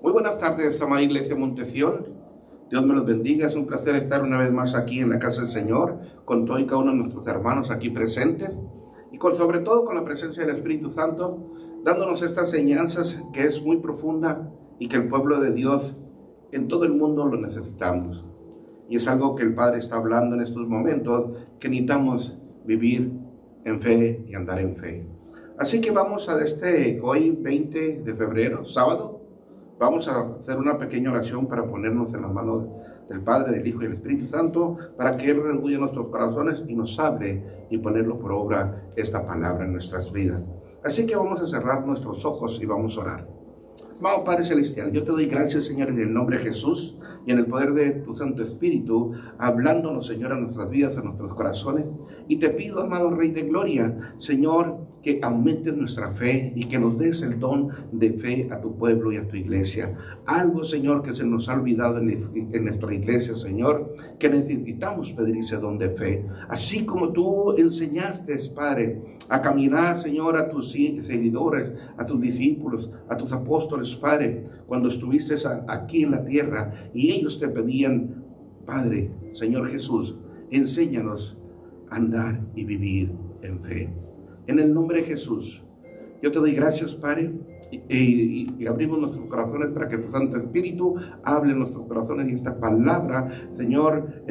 Muy buenas tardes, amada Iglesia Montesión. Dios me los bendiga. Es un placer estar una vez más aquí en la casa del Señor, con todo y cada uno de nuestros hermanos aquí presentes, y sobre todo con la presencia del Espíritu Santo, dándonos estas enseñanzas que es muy profunda y que el pueblo de Dios en todo el mundo lo necesitamos. Y es algo que el Padre está hablando en estos momentos, que necesitamos vivir en fe y andar en fe. Así que vamos a hoy 20 de febrero, sábado, vamos a hacer una pequeña oración para ponernos en las manos del Padre, del Hijo y del Espíritu Santo, para que Él redarguya nuestros corazones y nos hable y ponerlo por obra esta palabra en nuestras vidas. Así que vamos a cerrar nuestros ojos y vamos a orar. Amado Padre Celestial, yo te doy gracias, Señor, en el nombre de Jesús y en el poder de tu Santo Espíritu, hablándonos, Señor, a nuestras vidas, a nuestros corazones. Y te pido, amado Rey de Gloria, Señor, que aumentes nuestra fe y que nos des el don de fe a tu pueblo y a tu iglesia. Algo, Señor, que se nos ha olvidado en nuestra iglesia, Señor, que necesitamos pedir ese don de fe. Así como tú enseñaste, Padre, a caminar, Señor, a tus seguidores, a tus discípulos, a tus apóstoles, Padre, cuando estuviste aquí en la tierra y ellos te pedían, Padre, Señor Jesús, enséñanos a andar y vivir en fe. En el nombre de Jesús, yo te doy gracias, Padre, y abrimos nuestros corazones para que tu Santo Espíritu hable en nuestros corazones y esta palabra, Señor,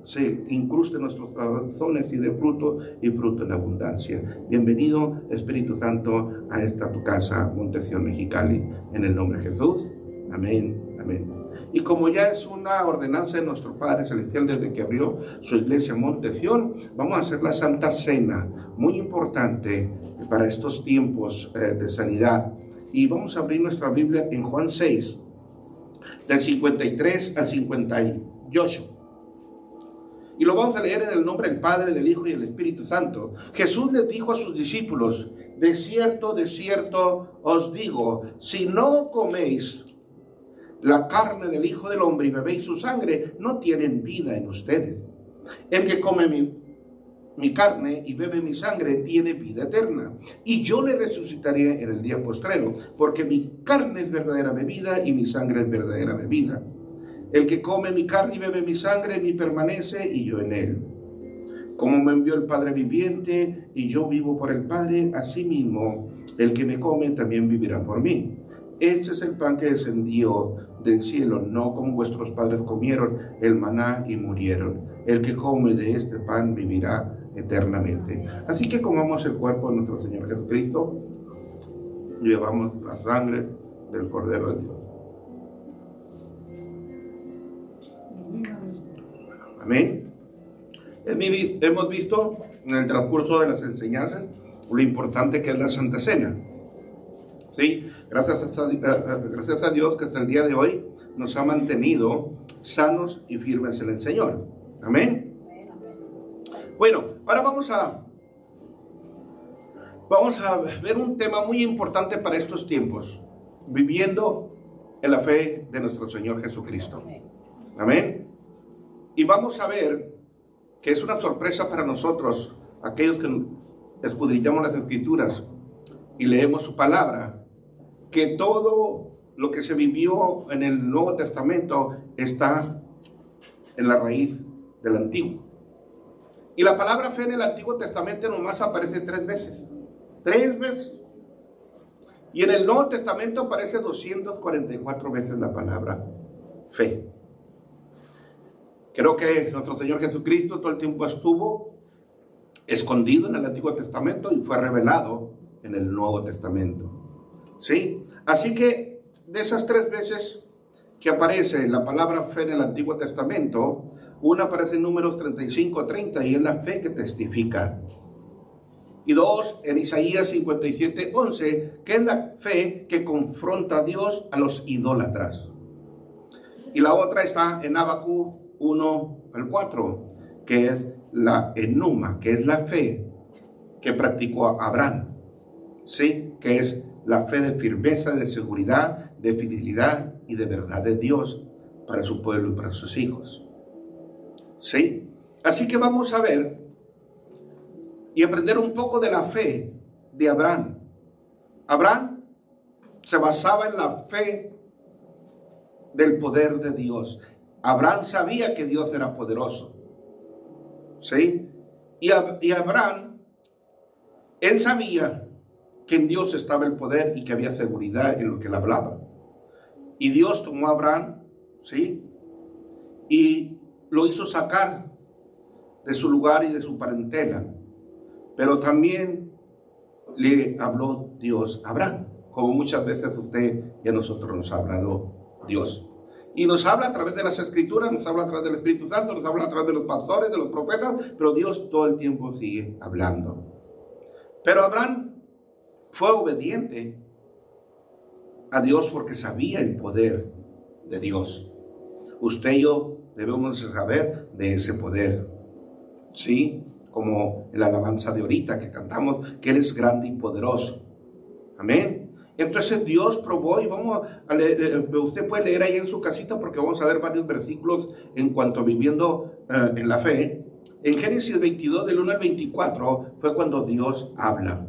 se incruste en nuestros corazones y de fruto y fruto en abundancia. Bienvenido, Espíritu Santo, a esta tu casa, Montesión Mexicali, en el nombre de Jesús. Amén, amén. Y como ya es una ordenanza de nuestro Padre Celestial desde que abrió su iglesia Montesión, vamos a hacer la Santa Cena, muy importante para estos tiempos de sanidad. Y vamos a abrir nuestra Biblia en Juan 6, del 53 al 58. Y lo vamos a leer en el nombre del Padre, del Hijo y del Espíritu Santo. Jesús les dijo a sus discípulos: de cierto os digo, si no coméis la carne del Hijo del Hombre y bebéis su sangre, no tienen vida en ustedes. El que come mi carne y bebe mi sangre tiene vida eterna, y yo le resucitaré en el día postrero, porque mi carne es verdadera bebida y mi sangre es verdadera bebida. El que come mi carne y bebe mi sangre, en mí permanece y yo en él. Como me envió el Padre viviente y yo vivo por el Padre, asimismo el que me come también vivirá por mí. Este es el pan que descendió del cielo, no como vuestros padres comieron el maná y murieron. El que come de este pan vivirá eternamente. Así que comamos el cuerpo de nuestro Señor Jesucristo y bebamos la sangre del Cordero de Dios. Amén. Hemos visto en el transcurso de las enseñanzas lo importante que es la Santa Cena. Sí, gracias a Dios que hasta el día de hoy nos ha mantenido sanos y firmes en el Señor. Amén. Bueno, ahora vamos a ver un tema muy importante para estos tiempos, viviendo en la fe de nuestro Señor Jesucristo. Amén. Y vamos a ver que es una sorpresa para nosotros, aquellos que escudriñamos las Escrituras y leemos su palabra, que todo lo que se vivió en el Nuevo Testamento está en la raíz del Antiguo. Y la palabra fe en el Antiguo Testamento nomás aparece 3 veces. 3 veces. Y en el Nuevo Testamento aparece 244 veces la palabra fe. Creo que nuestro Señor Jesucristo todo el tiempo estuvo escondido en el Antiguo Testamento y fue revelado en el Nuevo Testamento. ¿Sí? Así que de esas 3 veces que aparece la palabra fe en el Antiguo Testamento, una aparece en Números 35:30 y es la fe que testifica. Y 2 en Isaías 57:11, que es la fe que confronta a Dios a los idólatras. Y la otra está en Habacuc 1-4, que es la enuma, que es la fe que practicó Abraham, ¿sí? Que es la fe de firmeza, de seguridad, de fidelidad y de verdad de Dios para su pueblo y para sus hijos. ¿Sí? Así que vamos a ver y aprender un poco de la fe de Abraham. Abraham se basaba en la fe del poder de Dios. Abraham sabía que Dios era poderoso. ¿Sí? Y Abraham, él sabía que en Dios estaba el poder y que había seguridad en lo que él hablaba. Y Dios tomó a Abraham, ¿sí? Y lo hizo sacar de su lugar y de su parentela. Pero también le habló Dios a Abraham, como muchas veces usted y a nosotros nos ha hablado Dios. Y nos habla a través de las Escrituras, nos habla a través del Espíritu Santo, nos habla a través de los pastores, de los profetas, pero Dios todo el tiempo sigue hablando. Pero Abraham fue obediente a Dios porque sabía el poder de Dios. Usted y yo debemos saber de ese poder, ¿sí? Como en la alabanza de ahorita que cantamos, que Él es grande y poderoso. Amén. Entonces Dios probó, y vamos a leer, usted puede leer ahí en su casita porque vamos a ver varios versículos en cuanto a viviendo en la fe. En Génesis 22, del 1 al 24, fue cuando Dios habla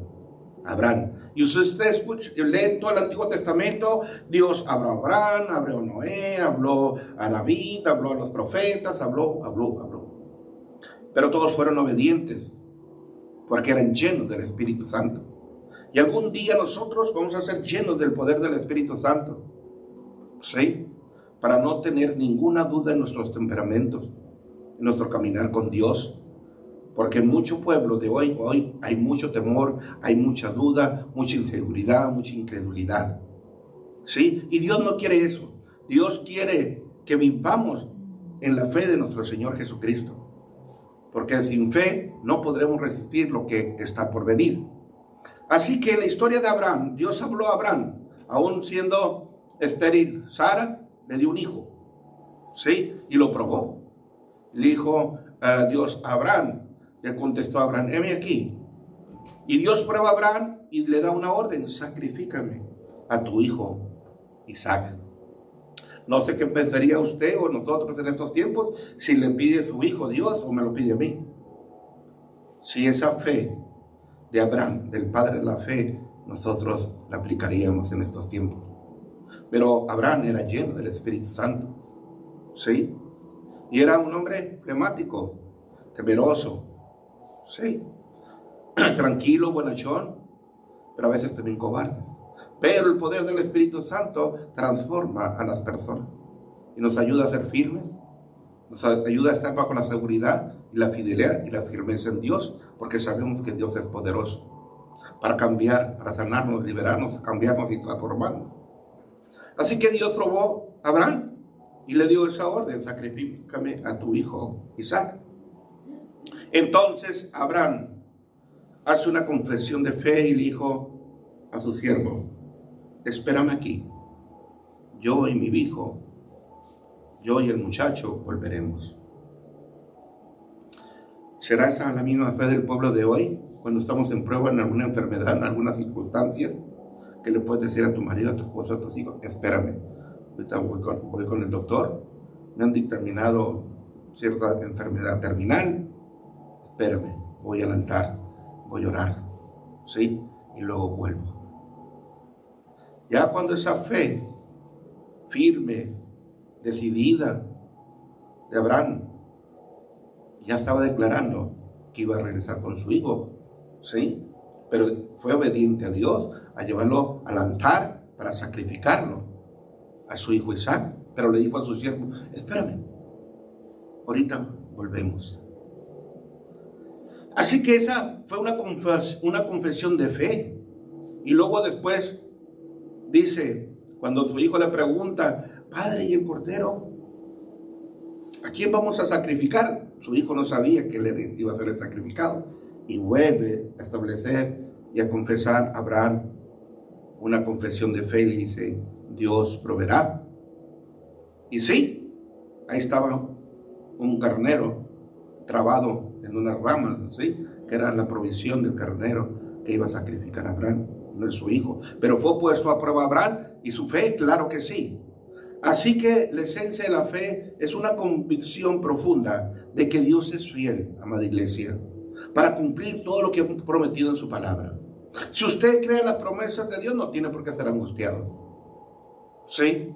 a Abraham. Y usted escucha, lee todo el Antiguo Testamento, Dios habló a Abraham, habló a Noé, habló a David, habló a los profetas, habló. Pero todos fueron obedientes, porque eran llenos del Espíritu Santo. Y algún día nosotros vamos a ser llenos del poder del Espíritu Santo, ¿sí? Para no tener ninguna duda en nuestros temperamentos, en nuestro caminar con Dios. Porque en mucho pueblo de hoy hay mucho temor, hay mucha duda, mucha inseguridad, mucha incredulidad, ¿sí? Y Dios no quiere eso. Dios quiere que vivamos en la fe de nuestro Señor Jesucristo. Porque sin fe no podremos resistir lo que está por venir. Así que en la historia de Abraham, Dios habló a Abraham, aún siendo estéril Sara, le dio un hijo, ¿sí? Y lo probó. Le dijo Dios a Abraham, le contestó a Abraham, heme aquí. Y Dios prueba a Abraham y le da una orden, sacrifícame a tu hijo Isaac. No sé qué pensaría usted o nosotros en estos tiempos si le pide su hijo Dios o me lo pide a mí. Si esa fe de Abraham, del padre de la fe, nosotros la aplicaríamos en estos tiempos. Pero Abraham era lleno del Espíritu Santo, ¿sí? Y era un hombre flemático, temeroso, ¿sí? Tranquilo, bonachón, pero a veces también cobardes. Pero el poder del Espíritu Santo transforma a las personas y nos ayuda a ser firmes, nos ayuda a estar bajo la seguridad y la fidelidad y la firmeza en Dios, porque sabemos que Dios es poderoso para cambiar, para sanarnos, liberarnos, cambiarnos y transformarnos. Así que Dios probó a Abraham y le dio esa orden, sacrifícame a tu hijo Isaac. Entonces Abraham hace una confesión de fe y le dijo a su siervo, espérame aquí, yo y mi hijo, yo y el muchacho volveremos. ¿Será esa la misma fe del pueblo de hoy? Cuando estamos en prueba, en alguna enfermedad, en alguna circunstancia, que le puedes decir a tu marido, a tu esposo, a tus hijos, espérame, ahorita voy con el doctor, me han dictaminado cierta enfermedad terminal, espérame, voy al altar, voy a orar, ¿sí? Y luego vuelvo. Ya cuando esa fe firme, decidida de Abraham, ya estaba declarando que iba a regresar con su hijo, ¿sí? Pero fue obediente a Dios, a llevarlo al altar para sacrificarlo, a su hijo Isaac. Pero le dijo a su siervo, espérame, ahorita volvemos. Así que esa fue una confesión de fe. Y luego después dice, cuando su hijo le pregunta, padre, ¿y el cordero? ¿A quién vamos a sacrificar? Su hijo no sabía que él iba a ser el sacrificado. Y vuelve a establecer y a confesar a Abraham una confesión de fe y le dice, Dios proveerá. Y sí, ahí estaba un carnero trabado en unas ramas, ¿sí? Que era la provisión del carnero que iba a sacrificar a Abraham, no es su hijo. Pero fue puesto a prueba Abraham y su fe, claro que sí. Así que la esencia de la fe es una convicción profunda de que Dios es fiel, amada iglesia, para cumplir todo lo que ha prometido en su palabra. Si usted cree en las promesas de Dios, no tiene por qué estar angustiado, ¿sí?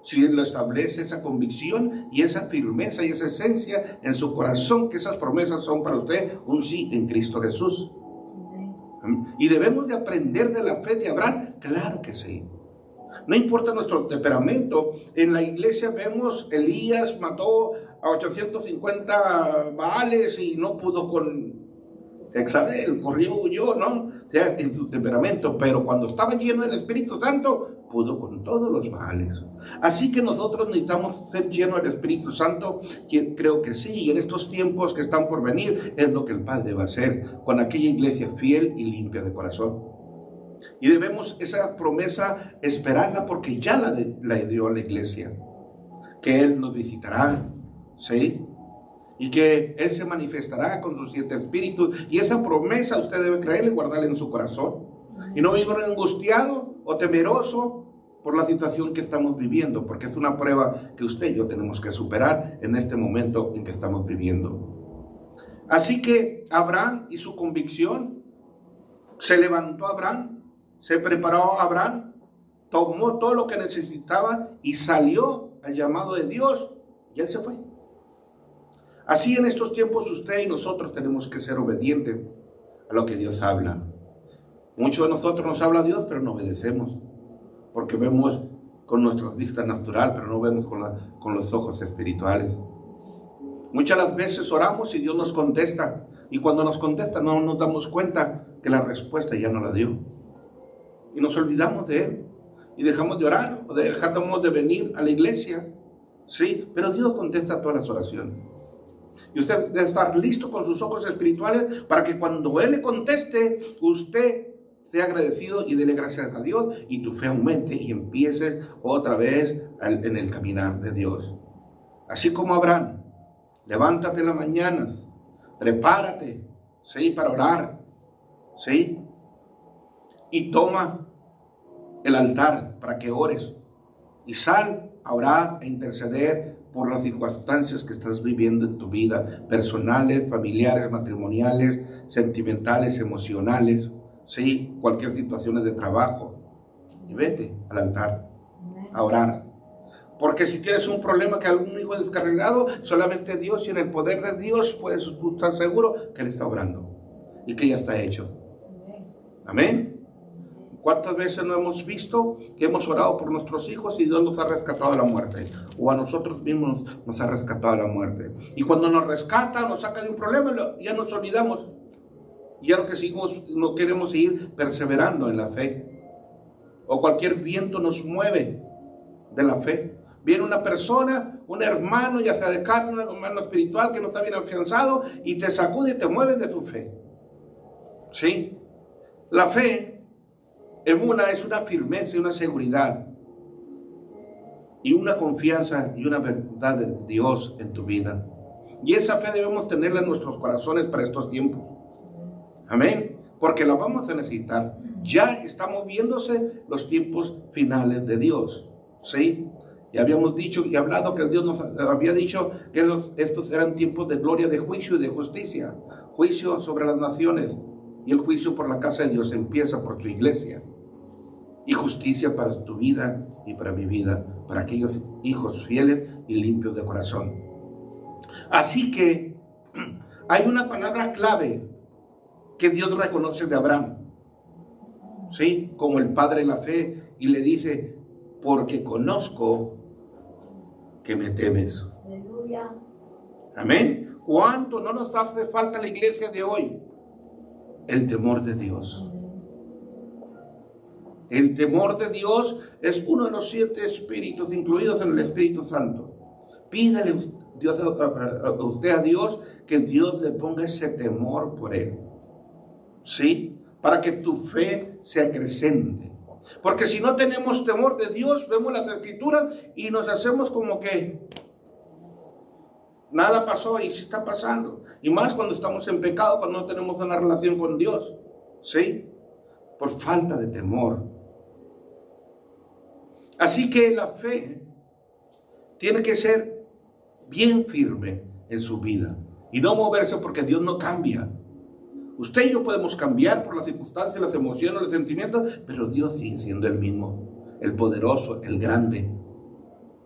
si lo establece esa convicción y esa firmeza y esa esencia en su corazón, que esas promesas son para usted un sí en Cristo Jesús. ¿Y debemos de aprender de la fe de Abraham? Claro que sí. No importa nuestro temperamento. En la iglesia vemos Elías mató a 850 Baales y no pudo con Jezabel, corrió, huyó, ¿no? O sea, en su temperamento, pero cuando estaba lleno del Espíritu Santo, pudo con todos los Baales. Así que nosotros necesitamos ser llenos del Espíritu Santo, que creo que sí, y en estos tiempos que están por venir, es lo que el Padre va a hacer con aquella iglesia fiel y limpia de corazón. Y debemos esa promesa esperarla porque ya la dio a la iglesia, que Él nos visitará, ¿sí? Y que Él se manifestará con sus 7 espíritus. Y esa promesa usted debe creerla y guardarla en su corazón. Y no vivir angustiado o temeroso por la situación que estamos viviendo, porque es una prueba que usted y yo tenemos que superar en este momento en que estamos viviendo. Así que Abraham y su convicción, se levantó Abraham, se preparó Abraham, tomó todo lo que necesitaba y salió al llamado de Dios y él se fue. Así en estos tiempos usted y nosotros tenemos que ser obedientes a lo que Dios habla. Muchos de nosotros nos habla Dios, pero no obedecemos, porque vemos con nuestras vistas natural, pero no vemos con los ojos espirituales. Muchas las veces oramos y Dios nos contesta, y cuando nos contesta no nos damos cuenta que la respuesta ya no la dio. Y nos olvidamos de Él, y dejamos de orar, o dejamos de venir a la iglesia. Sí, pero Dios contesta todas las oraciones. Y usted debe estar listo con sus ojos espirituales para que cuando Él le conteste, usted sea agradecido y dele gracias a Dios y tu fe aumente y empieces otra vez en el caminar de Dios. Así como Abraham, levántate en las mañanas, prepárate, ¿sí? Para orar, ¿sí? Y toma el altar para que ores y sal a orar e interceder por las circunstancias que estás viviendo en tu vida, personales, familiares, matrimoniales, sentimentales, emocionales, ¿sí? Cualquier situación de trabajo. Y vete al altar a orar. Porque si tienes un problema que algún hijo descarrilado, solamente Dios y en el poder de Dios puedes estar seguro que Él está obrando y que ya está hecho. Amén. ¿Cuántas veces no hemos visto que hemos orado por nuestros hijos y Dios nos ha rescatado de la muerte? O a nosotros mismos nos ha rescatado de la muerte. Y cuando nos rescata, nos saca de un problema, ya nos olvidamos. Y ya lo que seguimos, no queremos seguir perseverando en la fe. O cualquier viento nos mueve de la fe. Viene una persona, un hermano, ya sea de carne, un hermano espiritual que no está bien afianzado y te sacude y te mueve de tu fe. ¿Sí? La fe es una firmeza y una seguridad y una confianza y una verdad de Dios en tu vida. Y esa fe debemos tenerla en nuestros corazones para estos tiempos. Amén. Porque la vamos a necesitar. Ya estamos viéndose los tiempos finales de Dios. ¿Sí? Ya habíamos dicho y hablado que Dios nos había dicho que estos eran tiempos de gloria, de juicio y de justicia. Juicio sobre las naciones. Y el juicio por la casa de Dios empieza por tu iglesia. Y justicia para tu vida y para mi vida, para aquellos hijos fieles y limpios de corazón. Así que hay una palabra clave que Dios reconoce de Abraham, ¿sí? Como el padre de la fe, y le dice, porque conozco que me temes. Aleluya. Amén. ¿Cuánto no nos hace falta la iglesia de hoy? El temor de Dios. El temor de Dios es uno de los 7 espíritus incluidos en el Espíritu Santo. Pídale a usted a Dios que Dios le ponga ese temor por Él. ¿Sí? Para que tu fe se acrecente. Porque si no tenemos temor de Dios, vemos las Escrituras y nos hacemos como que nada pasó y sí está pasando. Y más cuando estamos en pecado, cuando no tenemos una relación con Dios. ¿Sí? Por falta de temor. Así que la fe tiene que ser bien firme en su vida y no moverse porque Dios no cambia. Usted y yo podemos cambiar por las circunstancias, las emociones, los sentimientos, pero Dios sigue siendo el mismo, el poderoso, el grande.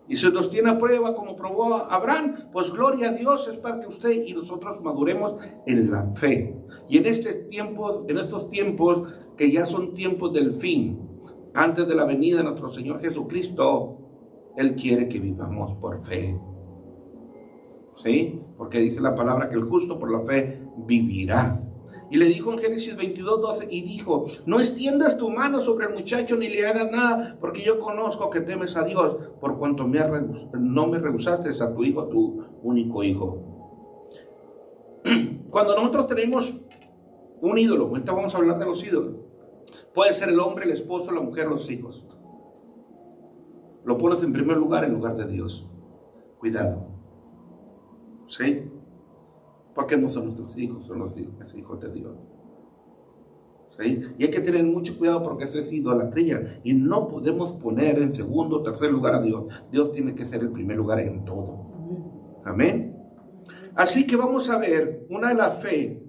Y si nos tiene a prueba como probó a Abraham, pues gloria a Dios, es para que usted y nosotros maduremos en la fe. Y en estos tiempos que ya son tiempos del fin, antes de la venida de nuestro Señor Jesucristo, Él quiere que vivamos por fe. ¿Sí? Porque dice la palabra que el justo por la fe vivirá. Y le dijo en Génesis 22:12, y dijo: no extiendas tu mano sobre el muchacho ni le hagas nada, porque yo conozco que temes a Dios, por cuanto no me rehusaste a tu hijo, tu único hijo. Cuando nosotros tenemos un ídolo, ahorita vamos a hablar de los ídolos, puede ser el hombre, el esposo, la mujer, los hijos. Lo pones en primer lugar en lugar de Dios. Cuidado. ¿Sí? Porque no son nuestros hijos, son los hijos de Dios. ¿Sí? Y hay que tener mucho cuidado porque eso es idolatría. Y no podemos poner en segundo o tercer lugar a Dios. Dios tiene que ser el primer lugar en todo. Amén. Así que vamos a ver una de la fe.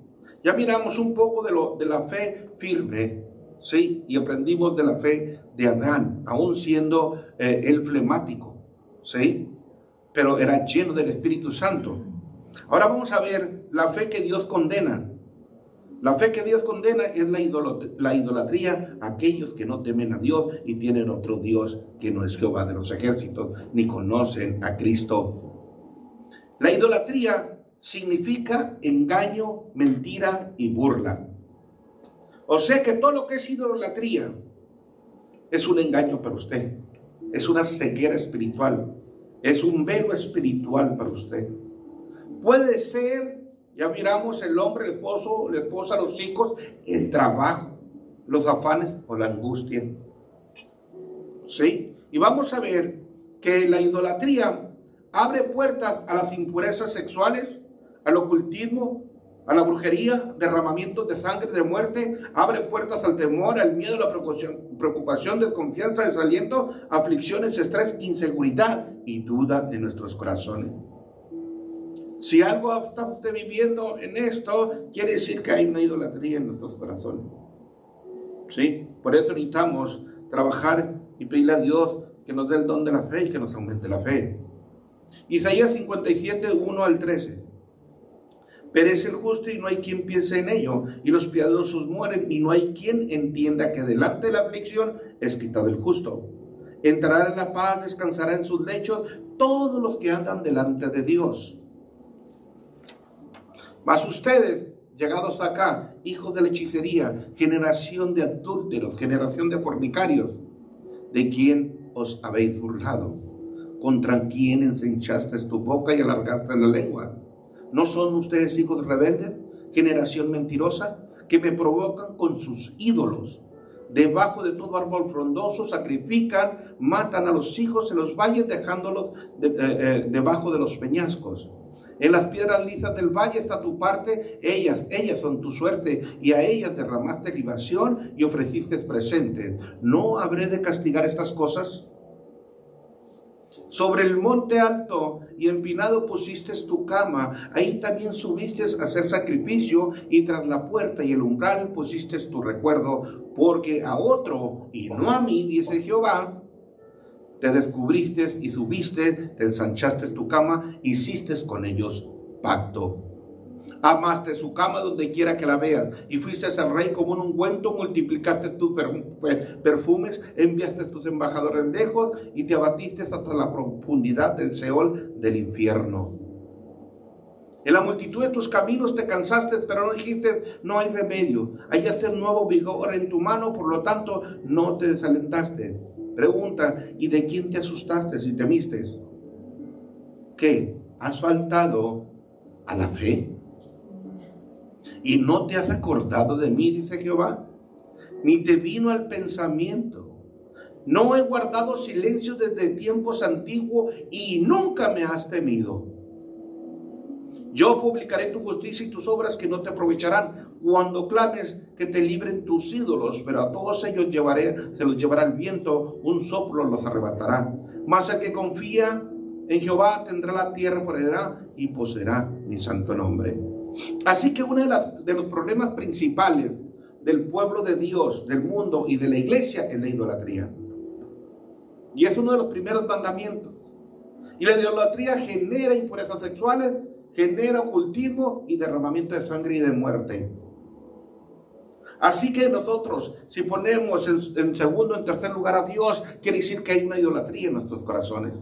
Ya miramos un poco de la fe firme, ¿sí? Y aprendimos de la fe de Abraham, aún siendo él flemático, ¿sí? Pero era lleno del Espíritu Santo. Ahora vamos a ver la fe que Dios condena. La fe que Dios condena es la idolatría a aquellos que no temen a Dios y tienen otro Dios que no es Jehová de los ejércitos, ni conocen a Cristo. La idolatría significa engaño, mentira y burla. O sea que todo lo que es idolatría es un engaño para usted, es una ceguera espiritual, es un velo espiritual para usted. Puede ser, ya miramos, el hombre, el esposo, la esposa, los hijos, el trabajo, los afanes o la angustia. ¿Sí? Y vamos a ver que la idolatría abre puertas a las impurezas sexuales, al ocultismo, a la brujería, derramamientos de sangre, de muerte, abre puertas al temor, al miedo, a la preocupación, desconfianza, desaliento, aflicciones, estrés, inseguridad y duda en nuestros corazones. Si algo está usted viviendo en esto, quiere decir que hay una idolatría en nuestros corazones. ¿Sí? Por eso necesitamos trabajar y pedirle a Dios que nos dé el don de la fe y que nos aumente la fe. Isaías 57, 1 al 13. Perece el justo y no hay quien piense en ello, y los piadosos mueren y no hay quien entienda que delante de la aflicción es quitado el justo. Entrará en la paz, descansará en sus lechos todos los que andan delante de Dios. Mas ustedes, llegados acá, hijos de la hechicería, generación de adúlteros, generación de fornicarios, ¿de quién os habéis burlado? ¿Contra quién ensanchaste tu boca y alargaste la lengua? ¿No son ustedes hijos rebeldes, generación mentirosa, que me provocan con sus ídolos? Debajo de todo árbol frondoso sacrifican, matan a los hijos en los valles, dejándolos debajo de los peñascos. En las piedras lisas del valle está tu parte, ellas son tu suerte, y a ellas derramaste libación y ofreciste presentes. ¿No habré de castigar estas cosas? Sobre el monte alto y empinado pusiste tu cama, ahí también subiste a hacer sacrificio, y tras la puerta y el umbral pusiste tu recuerdo, porque a otro y no a mí, dice Jehová, te descubriste y subiste, te ensanchaste tu cama, hiciste con ellos pacto. Amaste su cama donde quiera que la veas, y fuiste al rey como un ungüento, multiplicaste tus perfumes, enviaste tus embajadores lejos, y te abatiste hasta la profundidad del Seol del infierno. En la multitud de tus caminos te cansaste, pero no dijiste, no hay remedio. Hallaste un nuevo vigor en tu mano, por lo tanto no te desalentaste. Pregunta, ¿y de quién te asustaste y temiste? ¿Qué? ¿Has faltado a la fe? ¿Y no te has acordado de mí, dice Jehová? Ni te vino al pensamiento. No he guardado silencio desde tiempos antiguos y nunca me has temido. Yo publicaré tu justicia y tus obras que no te aprovecharán cuando clames que te libren tus ídolos, pero a todos ellos se los llevará el viento, un soplo los arrebatará. Mas el que confía en Jehová tendrá la tierra por heredad y poseerá mi santo nombre. Así que uno de los problemas principales del pueblo de Dios, del mundo y de la iglesia es la idolatría. Y es uno de los primeros mandamientos. Y la idolatría genera impurezas sexuales, genera ocultismo y derramamiento de sangre y de muerte. Así que nosotros, si ponemos en segundo, en tercer lugar a Dios, quiere decir que hay una idolatría en nuestros corazones.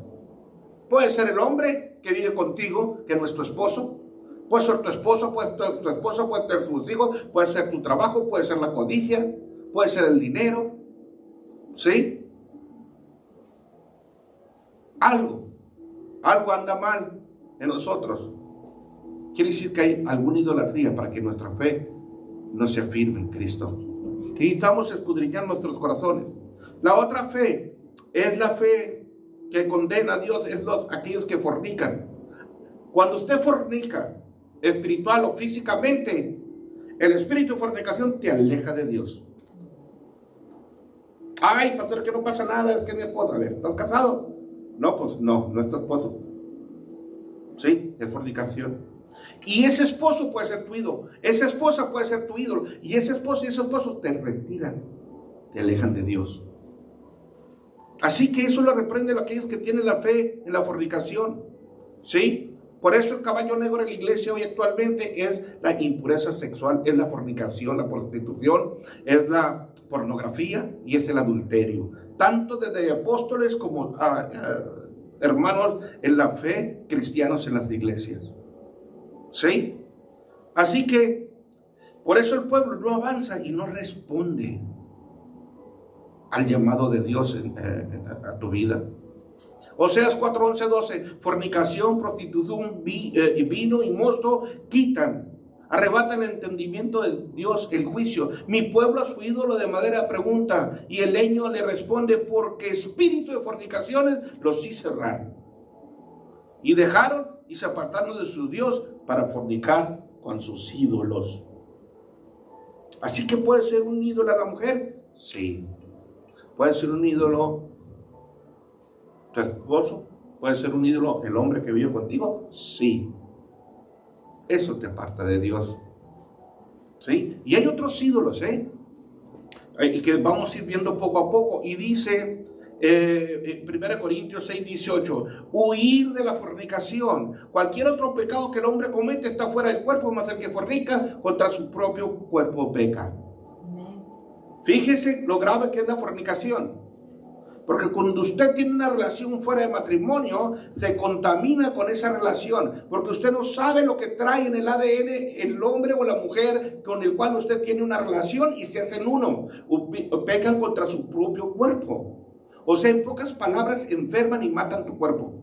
Puede ser el hombre que vive contigo, que es nuestro esposo. Puede ser tu esposo, puede ser tu esposa, puede ser sus hijos, puede ser tu trabajo, puede ser la codicia, puede ser el dinero. ¿Sí? Algo anda mal en nosotros. Quiere decir que hay alguna idolatría para que nuestra fe no se afirme en Cristo. Y necesitamos escudriñar nuestros corazones. La otra fe es la fe que condena a Dios, es aquellos que fornican. Cuando usted fornica, espiritual o físicamente, el espíritu de fornicación te aleja de Dios. Ay, pastor, que no pasa nada, es que mi esposa, a ver, ¿estás casado? No, pues no es tu esposo. Sí, es fornicación. Y ese esposo puede ser tu ídolo, esa esposa puede ser tu ídolo, y ese esposo y ese esposo te retiran, te alejan de Dios. Así que eso lo reprenden aquellos que tienen la fe en la fornicación. ¿Sí? Por eso el caballo negro en la iglesia hoy actualmente es la impureza sexual, es la fornicación, la prostitución, es la pornografía y es el adulterio. Tanto desde apóstoles como hermanos en la fe, cristianos en las iglesias. ¿Sí? Así que por eso el pueblo no avanza y no responde al llamado de Dios a tu vida. Oseas 4, 11, 12, fornicación, prostitución, vino y mosto quitan, arrebatan el entendimiento de Dios, el juicio. Mi pueblo a su ídolo de madera pregunta, y el leño le responde, porque espíritu de fornicaciones los hice cerrar. Y dejaron y se apartaron de su Dios para fornicar con sus ídolos. Así que puede ser un ídolo a la mujer, sí. Puede ser un ídolo tu esposo, puede ser un ídolo el hombre que vive contigo, sí. Eso te aparta de Dios. ¿Sí? Y hay otros ídolos, que vamos a ir viendo poco a poco. Y dice 1 Corintios 6, 18, huir de la fornicación. Cualquier otro pecado que el hombre comete está fuera del cuerpo, mas el que fornica contra su propio cuerpo peca. Fíjese lo grave que es la fornicación. Porque cuando usted tiene una relación fuera de matrimonio, se contamina con esa relación. Porque usted no sabe lo que trae en el ADN el hombre o la mujer con el cual usted tiene una relación y se hacen uno. Pecan contra su propio cuerpo. O sea, en pocas palabras, enferman y matan tu cuerpo.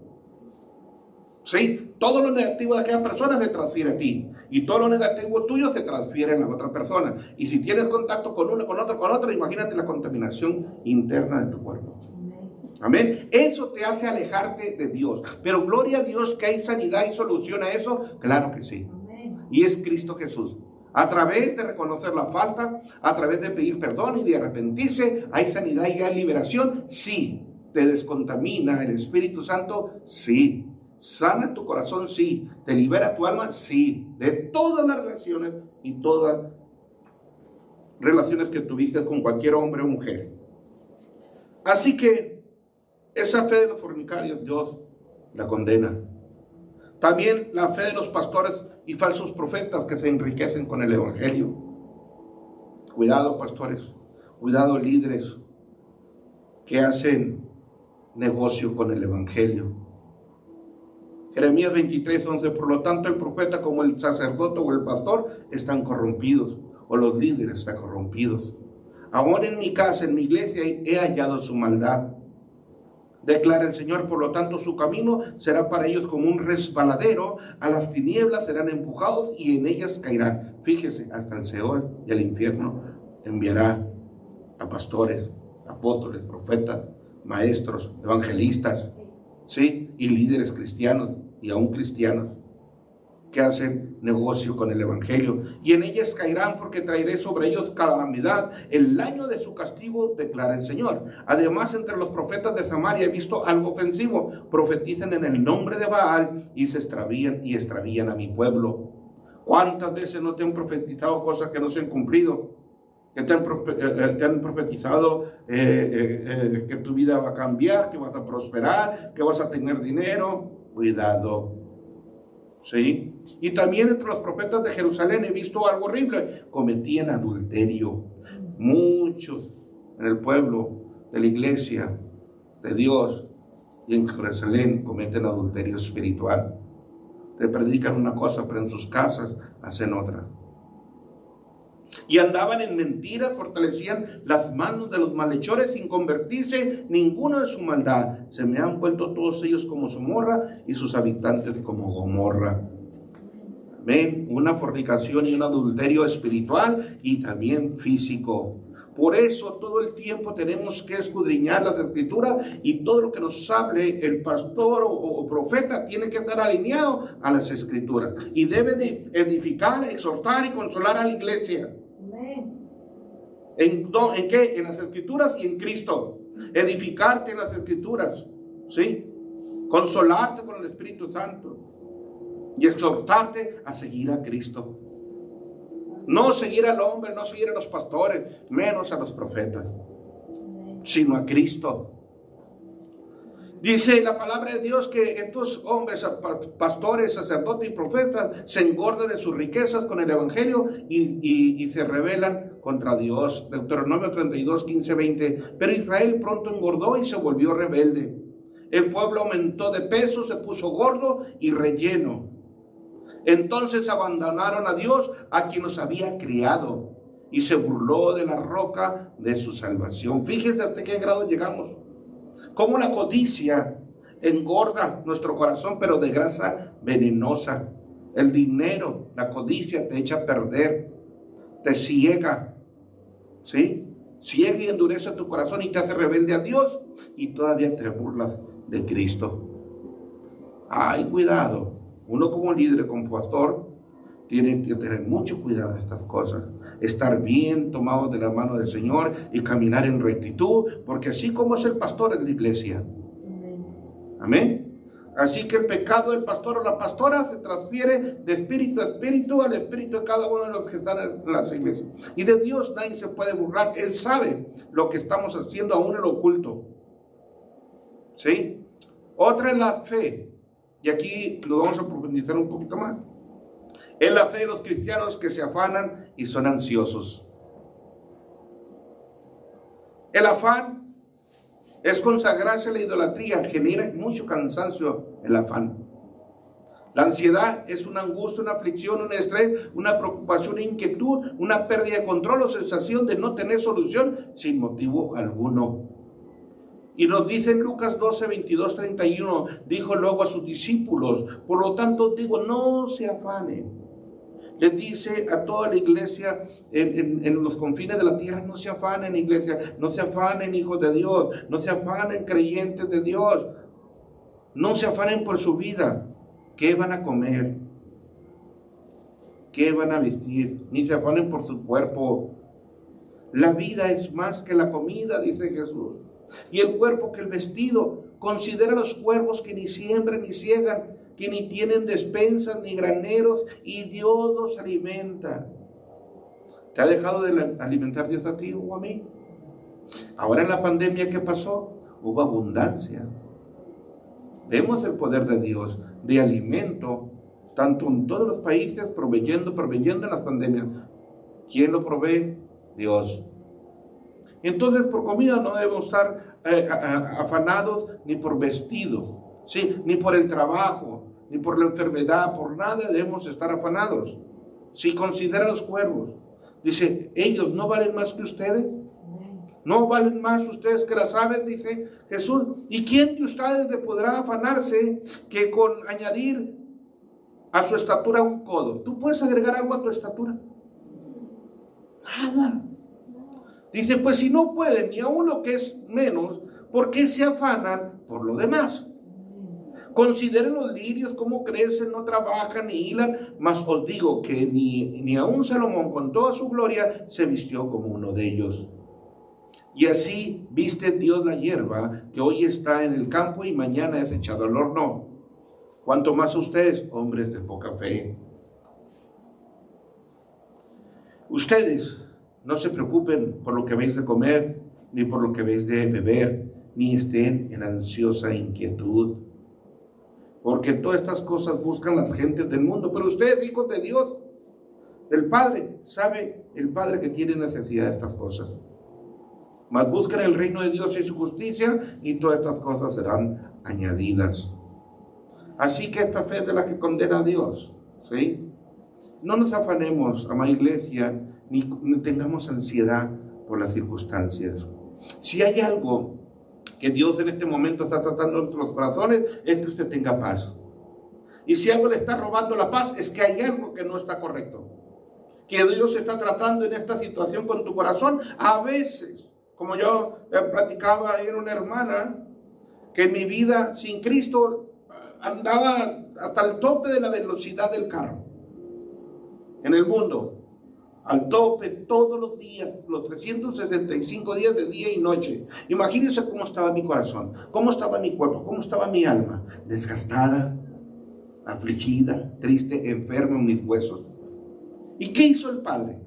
¿Sí? Todo lo negativo de aquella persona se transfiere a ti. Y todo lo negativo tuyo se transfiere a la otra persona. Y si tienes contacto con uno, con otro, imagínate la contaminación interna de tu cuerpo. Amén. Eso te hace alejarte de Dios. Pero gloria a Dios que hay sanidad y solución a eso. Claro que sí. Y es Cristo Jesús. A través de reconocer la falta, a través de pedir perdón y de arrepentirse, hay sanidad y hay liberación. Sí. ¿Te descontamina el Espíritu Santo? Sí. ¿Sana tu corazón? Sí. ¿Te libera tu alma? Sí. De todas las relaciones y todas relaciones que tuviste con cualquier hombre o mujer. Así que esa fe de los fornicarios, Dios la condena. También la fe de los pastores y falsos profetas que se enriquecen con el evangelio. Cuidado, pastores. Cuidado, líderes que hacen negocio con el evangelio. Jeremías 23, 11, por lo tanto el profeta como el sacerdote o el pastor están corrompidos, o los líderes están corrompidos. Ahora en mi casa, en mi iglesia, he hallado su maldad. Declara el Señor, por lo tanto su camino será para ellos como un resbaladero, a las tinieblas serán empujados y en ellas caerán. Fíjese, hasta el Seol y el infierno enviará a pastores, apóstoles, profetas, maestros, evangelistas, ¿sí? Y líderes cristianos y aún cristianos que hacen negocio con el evangelio. Y en ellas caerán porque traeré sobre ellos calamidad, el año de su castigo, declara el Señor. Además, entre los profetas de Samaria he visto algo ofensivo. Profetizan en el nombre de Baal y se extravían a mi pueblo. ¿Cuántas veces no te han profetizado cosas que no se han cumplido? que te han profetizado que tu vida va a cambiar, que vas a prosperar, que vas a tener dinero. Cuidado. ¿Sí? Y también entre los profetas de Jerusalén he visto algo horrible. Cometían adulterio. Muchos en el pueblo de la iglesia de Dios y en Jerusalén cometen adulterio espiritual. Te predican una cosa, pero en sus casas hacen otra. Y andaban en mentiras, fortalecían las manos de los malhechores sin convertirse ninguno de su maldad. Se me han vuelto todos ellos como Somorra y sus habitantes como Gomorra. Amén. Una fornicación y un adulterio espiritual y también físico. Por eso todo el tiempo tenemos que escudriñar las Escrituras, y todo lo que nos hable el pastor o profeta tiene que estar alineado a las Escrituras. Y debe de edificar, exhortar y consolar a la iglesia. ¿En qué? En las Escrituras y en Cristo. Edificarte en las Escrituras, ¿sí? Consolarte con el Espíritu Santo y exhortarte a seguir a Cristo. No seguir al hombre, no seguir a los pastores, menos a los profetas, sino a Cristo. Dice la palabra de Dios que estos hombres, pastores, sacerdotes y profetas, se engordan de sus riquezas con el evangelio y se rebelan contra Dios. Deuteronomio 32, 15, 20. Pero Israel pronto engordó y se volvió rebelde. El pueblo aumentó de peso, se puso gordo y relleno. Entonces abandonaron a Dios, a quien los había criado, y se burló de la roca de su salvación. Fíjense hasta qué grado llegamos. Cómo la codicia engorda nuestro corazón, pero de grasa venenosa. El dinero, la codicia te echa a perder, te ciega, ¿sí? Ciega y endurece tu corazón y te hace rebelde a Dios, y todavía te burlas de Cristo. Ay, cuidado. Uno como líder, como pastor, tiene que tener mucho cuidado de estas cosas. Estar bien tomado de la mano del Señor y caminar en rectitud, porque así como es el pastor, es la iglesia. Amén. Así que el pecado del pastor o la pastora se transfiere de espíritu a espíritu al espíritu de cada uno de los que están en las iglesias. Y de Dios nadie se puede burlar. Él sabe lo que estamos haciendo aún en lo oculto. ¿Sí? Otra es la fe. Y aquí lo vamos a profundizar un poquito más. Es la fe de los cristianos que se afanan y son ansiosos. El afán es consagrarse a la idolatría, genera mucho cansancio el afán. La ansiedad es una angustia, una aflicción, un estrés, una preocupación, una inquietud, una pérdida de control o sensación de no tener solución sin motivo alguno. Y nos dice en Lucas 12, 22, 31, dijo luego a sus discípulos, por lo tanto digo, no se afanen. Les dice a toda la iglesia en los confines de la tierra, no se afanen, iglesia, no se afanen, hijos de Dios, no se afanen, creyentes de Dios, no se afanen por su vida. ¿Qué van a comer? ¿Qué van a vestir? Ni se afanen por su cuerpo. La vida es más que la comida, dice Jesús. Y el cuerpo que el vestido. Considera los cuervos que ni siembran ni ciegan, que ni tienen despensas ni graneros, y Dios los alimenta. ¿Te ha dejado de alimentar Dios a ti o a mí? Ahora en la pandemia, ¿qué pasó? Hubo abundancia. Vemos el poder de Dios de alimento, tanto en todos los países, proveyendo en las pandemias. ¿Quién lo provee? Dios. Entonces, por comida no debemos estar afanados, ni por vestidos, ¿sí? Ni por el trabajo, ni por la enfermedad, por nada debemos estar afanados. Si considera los cuervos, dice, ellos no valen más que ustedes. ¿No valen más ustedes que las aves?, dice Jesús. ¿Y quién de ustedes le podrá afanarse que con añadir a su estatura un codo? ¿Tú puedes agregar algo a tu estatura? Nada. Dice, pues si no pueden ni a uno que es menos, ¿por qué se afanan por lo demás? Consideren los lirios cómo crecen, no trabajan ni hilan, mas os digo que ni aun Salomón con toda su gloria se vistió como uno de ellos. Y así viste Dios la hierba que hoy está en el campo y mañana es echado al horno. Cuanto más ustedes, hombres de poca fe. Ustedes No se preocupen por lo que habéis de comer, ni por lo que habéis de beber, ni estén en ansiosa inquietud. Porque todas estas cosas buscan las gentes del mundo. Pero ustedes, hijos de Dios, del Padre, sabe el Padre que tiene necesidad de estas cosas. Mas busquen el reino de Dios y su justicia, y todas estas cosas serán añadidas. Así que esta fe es de la que condena a Dios, ¿sí? No nos afanemos, amada iglesia, ni tengamos ansiedad por las circunstancias. Si hay algo que Dios en este momento está tratando en nuestros corazones, es que usted tenga paz. Y si algo le está robando la paz, es que hay algo que no está correcto. Que Dios está tratando en esta situación con tu corazón. A veces, como yo platicaba ayer una hermana, que en mi vida sin Cristo andaba hasta el tope de la velocidad del carro. En el mundo, al tope todos los días, los 365 días de día y noche. Imagínense cómo estaba mi corazón, cómo estaba mi cuerpo, cómo estaba mi alma, desgastada, afligida, triste, enferma en mis huesos. ¿Y qué hizo el Padre?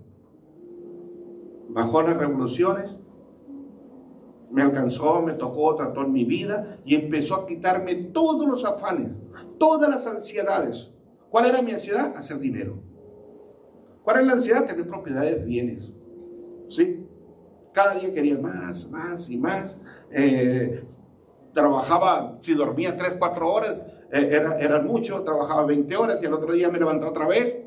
Bajó las revoluciones, me alcanzó, me tocó, trató en mi vida y empezó a quitarme todos los afanes, todas las ansiedades. ¿Cuál era mi ansiedad? Hacer dinero. ¿Cuál es la ansiedad? Tener propiedades, bienes. ¿Sí? Cada día quería más, más y más. Trabajaba, si dormía 3, 4 horas, era mucho. Trabajaba 20 horas y al otro día me levantaba otra vez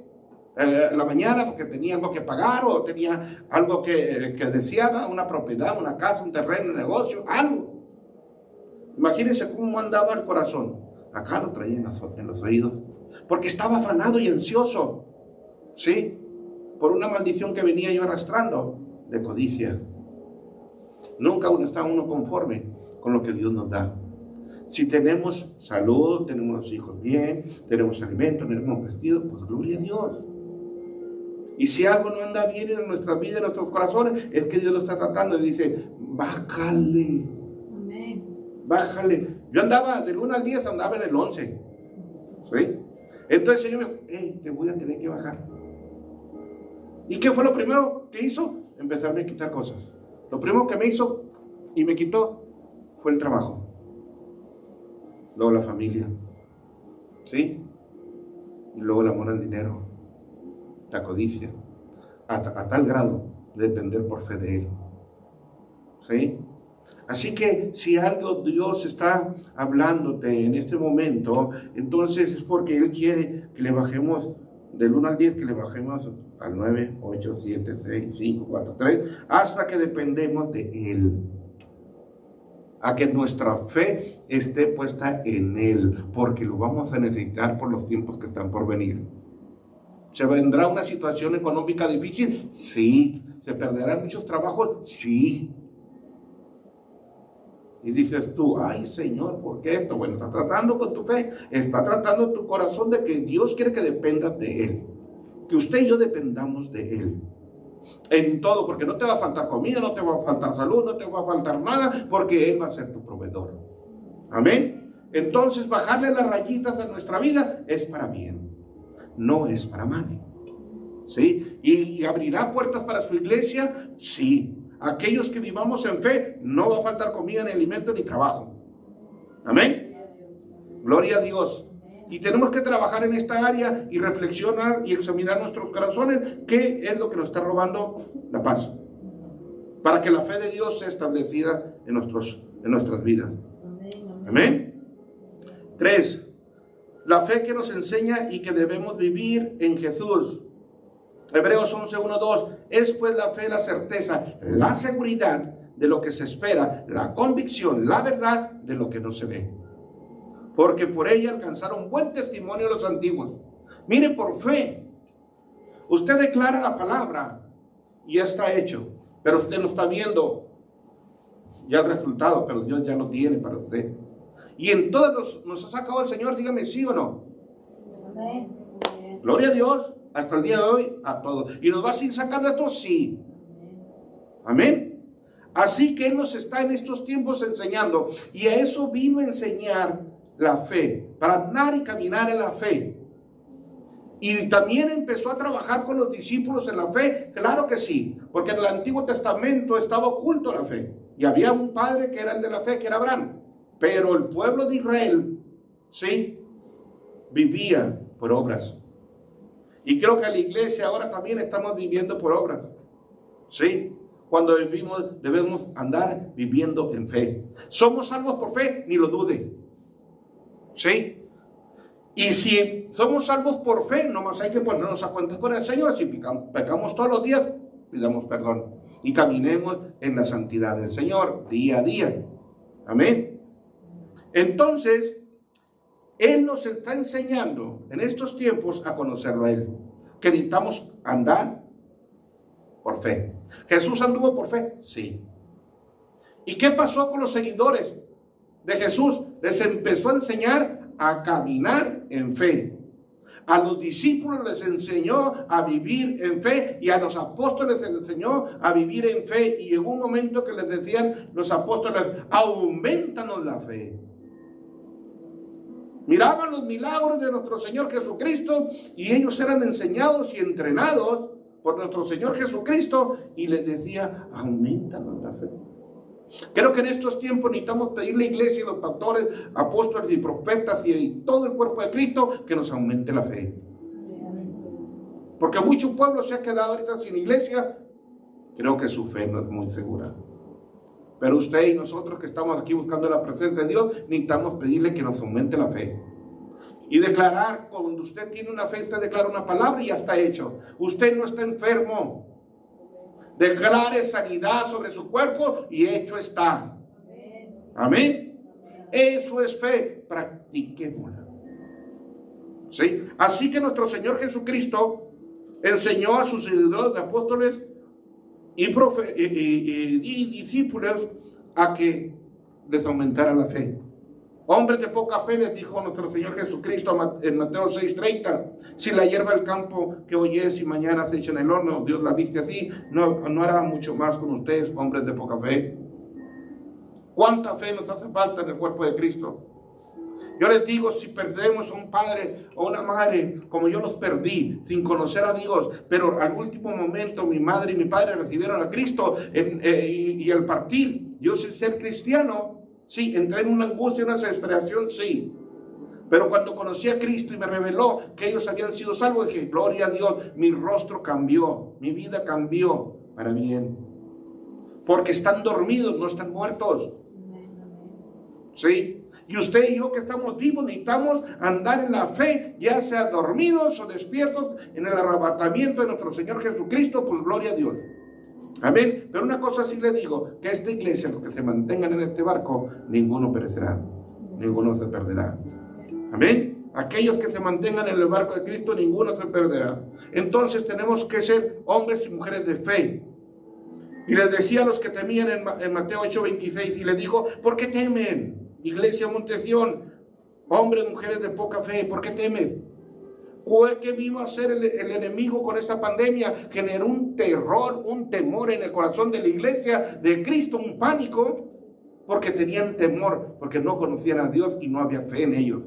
en la mañana porque tenía algo que pagar o tenía algo que deseaba, una propiedad, una casa, un terreno, un negocio, algo. Imagínense cómo andaba el corazón. Acá lo traía en los oídos porque estaba afanado y ansioso. ¿Sí? Por una maldición que venía yo arrastrando de codicia. Nunca está uno conforme con lo que Dios nos da. Si tenemos salud, tenemos los hijos bien, tenemos alimento, tenemos vestidos, pues gloria a Dios. Y si algo no anda bien en nuestras vidas, en nuestros corazones, es que Dios lo está tratando y dice, bájale. Amén. Bájale. Yo andaba, del 1 al 10 andaba en el 11. ¿Sí? Entonces el Señor me dijo, te voy a tener que bajar. ¿Y qué fue lo primero que hizo? Empezarme a quitar cosas. Lo primero que me hizo y me quitó fue el trabajo. Luego la familia. ¿Sí? Y luego el amor al dinero. La codicia. A tal grado de depender por fe de Él. ¿Sí? Así que si algo Dios está hablándote en este momento, entonces es porque Él quiere que le bajemos del 1 al 10, que le bajemos al 9, 8, 7, 6, 5, 4, 3, hasta que dependemos de Él. A que nuestra fe esté puesta en Él, porque lo vamos a necesitar por los tiempos que están por venir. ¿Se vendrá una situación económica difícil? Sí. ¿Se perderán muchos trabajos? Sí. Y dices tú, ay Señor, ¿por qué esto? Bueno, está tratando con tu fe, está tratando tu corazón de que Dios quiere que dependas de Él. Que usted y yo dependamos de Él. En todo, porque no te va a faltar comida, no te va a faltar salud, no te va a faltar nada, porque Él va a ser tu proveedor. Amén. Entonces, bajarle las rayitas a nuestra vida es para bien, no es para mal. ¿Sí? ¿Y abrirá puertas para su iglesia? Sí. Aquellos que vivamos en fe, no va a faltar comida, ni alimento, ni trabajo. Amén. Gloria a Dios. Y tenemos que trabajar en esta área y reflexionar y examinar nuestros corazones. ¿Qué es lo que nos está robando la paz? Para que la fe de Dios sea establecida en nuestras vidas. Amén. 3. La fe que nos enseña y que debemos vivir en Jesús. Hebreos 11, 1, 2. Es pues la fe, la certeza, la seguridad de lo que se espera, la convicción, la verdad de lo que no se ve. Porque por ella alcanzaron buen testimonio los antiguos. Mire, por fe, usted declara la palabra y ya está hecho, pero usted no está viendo ya el resultado, pero Dios ya lo tiene para usted. Y en todos nos ha sacado el Señor, dígame sí o no. Amén. Gloria a Dios, hasta el día de hoy, a todos. ¿Y nos va a seguir sacando a todos? Sí. Amén. Así que Él nos está en estos tiempos enseñando, y a eso vino a enseñar la fe, para andar y caminar en la fe. Y también empezó a trabajar con los discípulos en la fe, claro que sí, porque en el Antiguo Testamento estaba oculto la fe. Y había un padre que era el de la fe, que era Abraham. Pero el pueblo de Israel, sí, vivía por obras. Y creo que en la iglesia ahora también estamos viviendo por obras. Sí, cuando vivimos debemos andar viviendo en fe. Somos salvos por fe, ni lo dude. Sí. Y si somos salvos por fe, nomás hay que ponernos a cuentas con el Señor. Si pecamos todos los días, pidamos perdón. Y caminemos en la santidad del Señor, día a día. Amén. Entonces, Él nos está enseñando en estos tiempos a conocerlo a Él. Que necesitamos andar por fe. ¿Jesús anduvo por fe? Sí. ¿Y qué pasó con los seguidores de Jesús? Les empezó a enseñar a caminar en fe. A los discípulos les enseñó a vivir en fe y a los apóstoles les enseñó a vivir en fe. Y llegó un momento que les decían los apóstoles: aumentanos la fe. Miraban los milagros de nuestro Señor Jesucristo y ellos eran enseñados y entrenados por nuestro Señor Jesucristo y les decía: aumentanos la fe. Creo que en estos tiempos necesitamos pedirle a la iglesia y los pastores, apóstoles y profetas y todo el cuerpo de Cristo que nos aumente la fe. Porque mucho pueblo se ha quedado ahorita sin iglesia. Creo que su fe no es muy segura. Pero usted y nosotros que estamos aquí buscando la presencia de Dios, necesitamos pedirle que nos aumente la fe. Y declarar, cuando usted tiene una fe, usted declara una palabra y ya está hecho. Usted no está enfermo. Declare sanidad sobre su cuerpo y hecho está. Amén. Eso es fe. Practiquémosla. ¿Sí? Así que nuestro Señor Jesucristo enseñó a sus seguidores de apóstoles y discípulos a que les aumentara la fe. Hombres de poca fe, les dijo nuestro Señor Jesucristo en Mateo 6:30, si la hierba del campo que hoy es y mañana se echa en el horno, Dios la viste así, no hará mucho más con ustedes, hombres de poca fe. ¿Cuánta fe nos hace falta en el cuerpo de Cristo? Yo les digo, si perdemos a un padre o una madre, como yo los perdí, sin conocer a Dios, pero al último momento mi madre y mi padre recibieron a Cristo y al partir, yo sin ser cristiano, sí, entré en una angustia, una desesperación, sí. Pero cuando conocí a Cristo y me reveló que ellos habían sido salvos, dije: gloria a Dios, mi rostro cambió, mi vida cambió para bien. Porque están dormidos, no están muertos. ¿Sí? Y usted y yo que estamos vivos necesitamos andar en la fe, ya sea dormidos o despiertos, en el arrebatamiento de nuestro Señor Jesucristo, pues gloria a Dios. Amén. Pero una cosa sí le digo, que esta iglesia, los que se mantengan en este barco, ninguno perecerá, ninguno se perderá. Amén. Aquellos que se mantengan en el barco de Cristo, ninguno se perderá. Entonces tenemos que ser hombres y mujeres de fe. Y les decía a los que temían en Mateo 8:26, y les dijo: ¿por qué temen, iglesia Montesión, hombres y mujeres de poca fe? ¿Por qué temes? ¿Qué vino a hacer el enemigo con esta pandemia? Generó un terror, un temor en el corazón de la iglesia de Cristo, un pánico, porque tenían temor, porque no conocían a Dios y no había fe en ellos.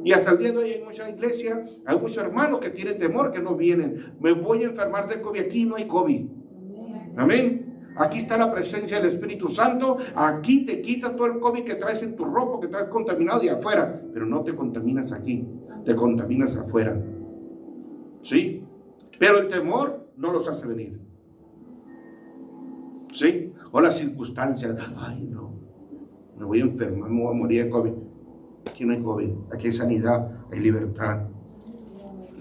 Y hasta el día de hoy hay mucha iglesia, hay muchos hermanos que tienen temor, que no vienen. Me voy a enfermar de COVID, aquí no hay COVID. Amén. Aquí está la presencia del Espíritu Santo. Aquí te quita todo el COVID que traes en tu ropa, que traes contaminado de afuera, pero no te contaminas aquí, te contaminas afuera. ¿Sí? Pero el temor no los hace venir. ¿Sí? O las circunstancias. Ay, no, me voy a enfermar, me voy a morir de COVID. Aquí no hay COVID, aquí hay sanidad, hay libertad.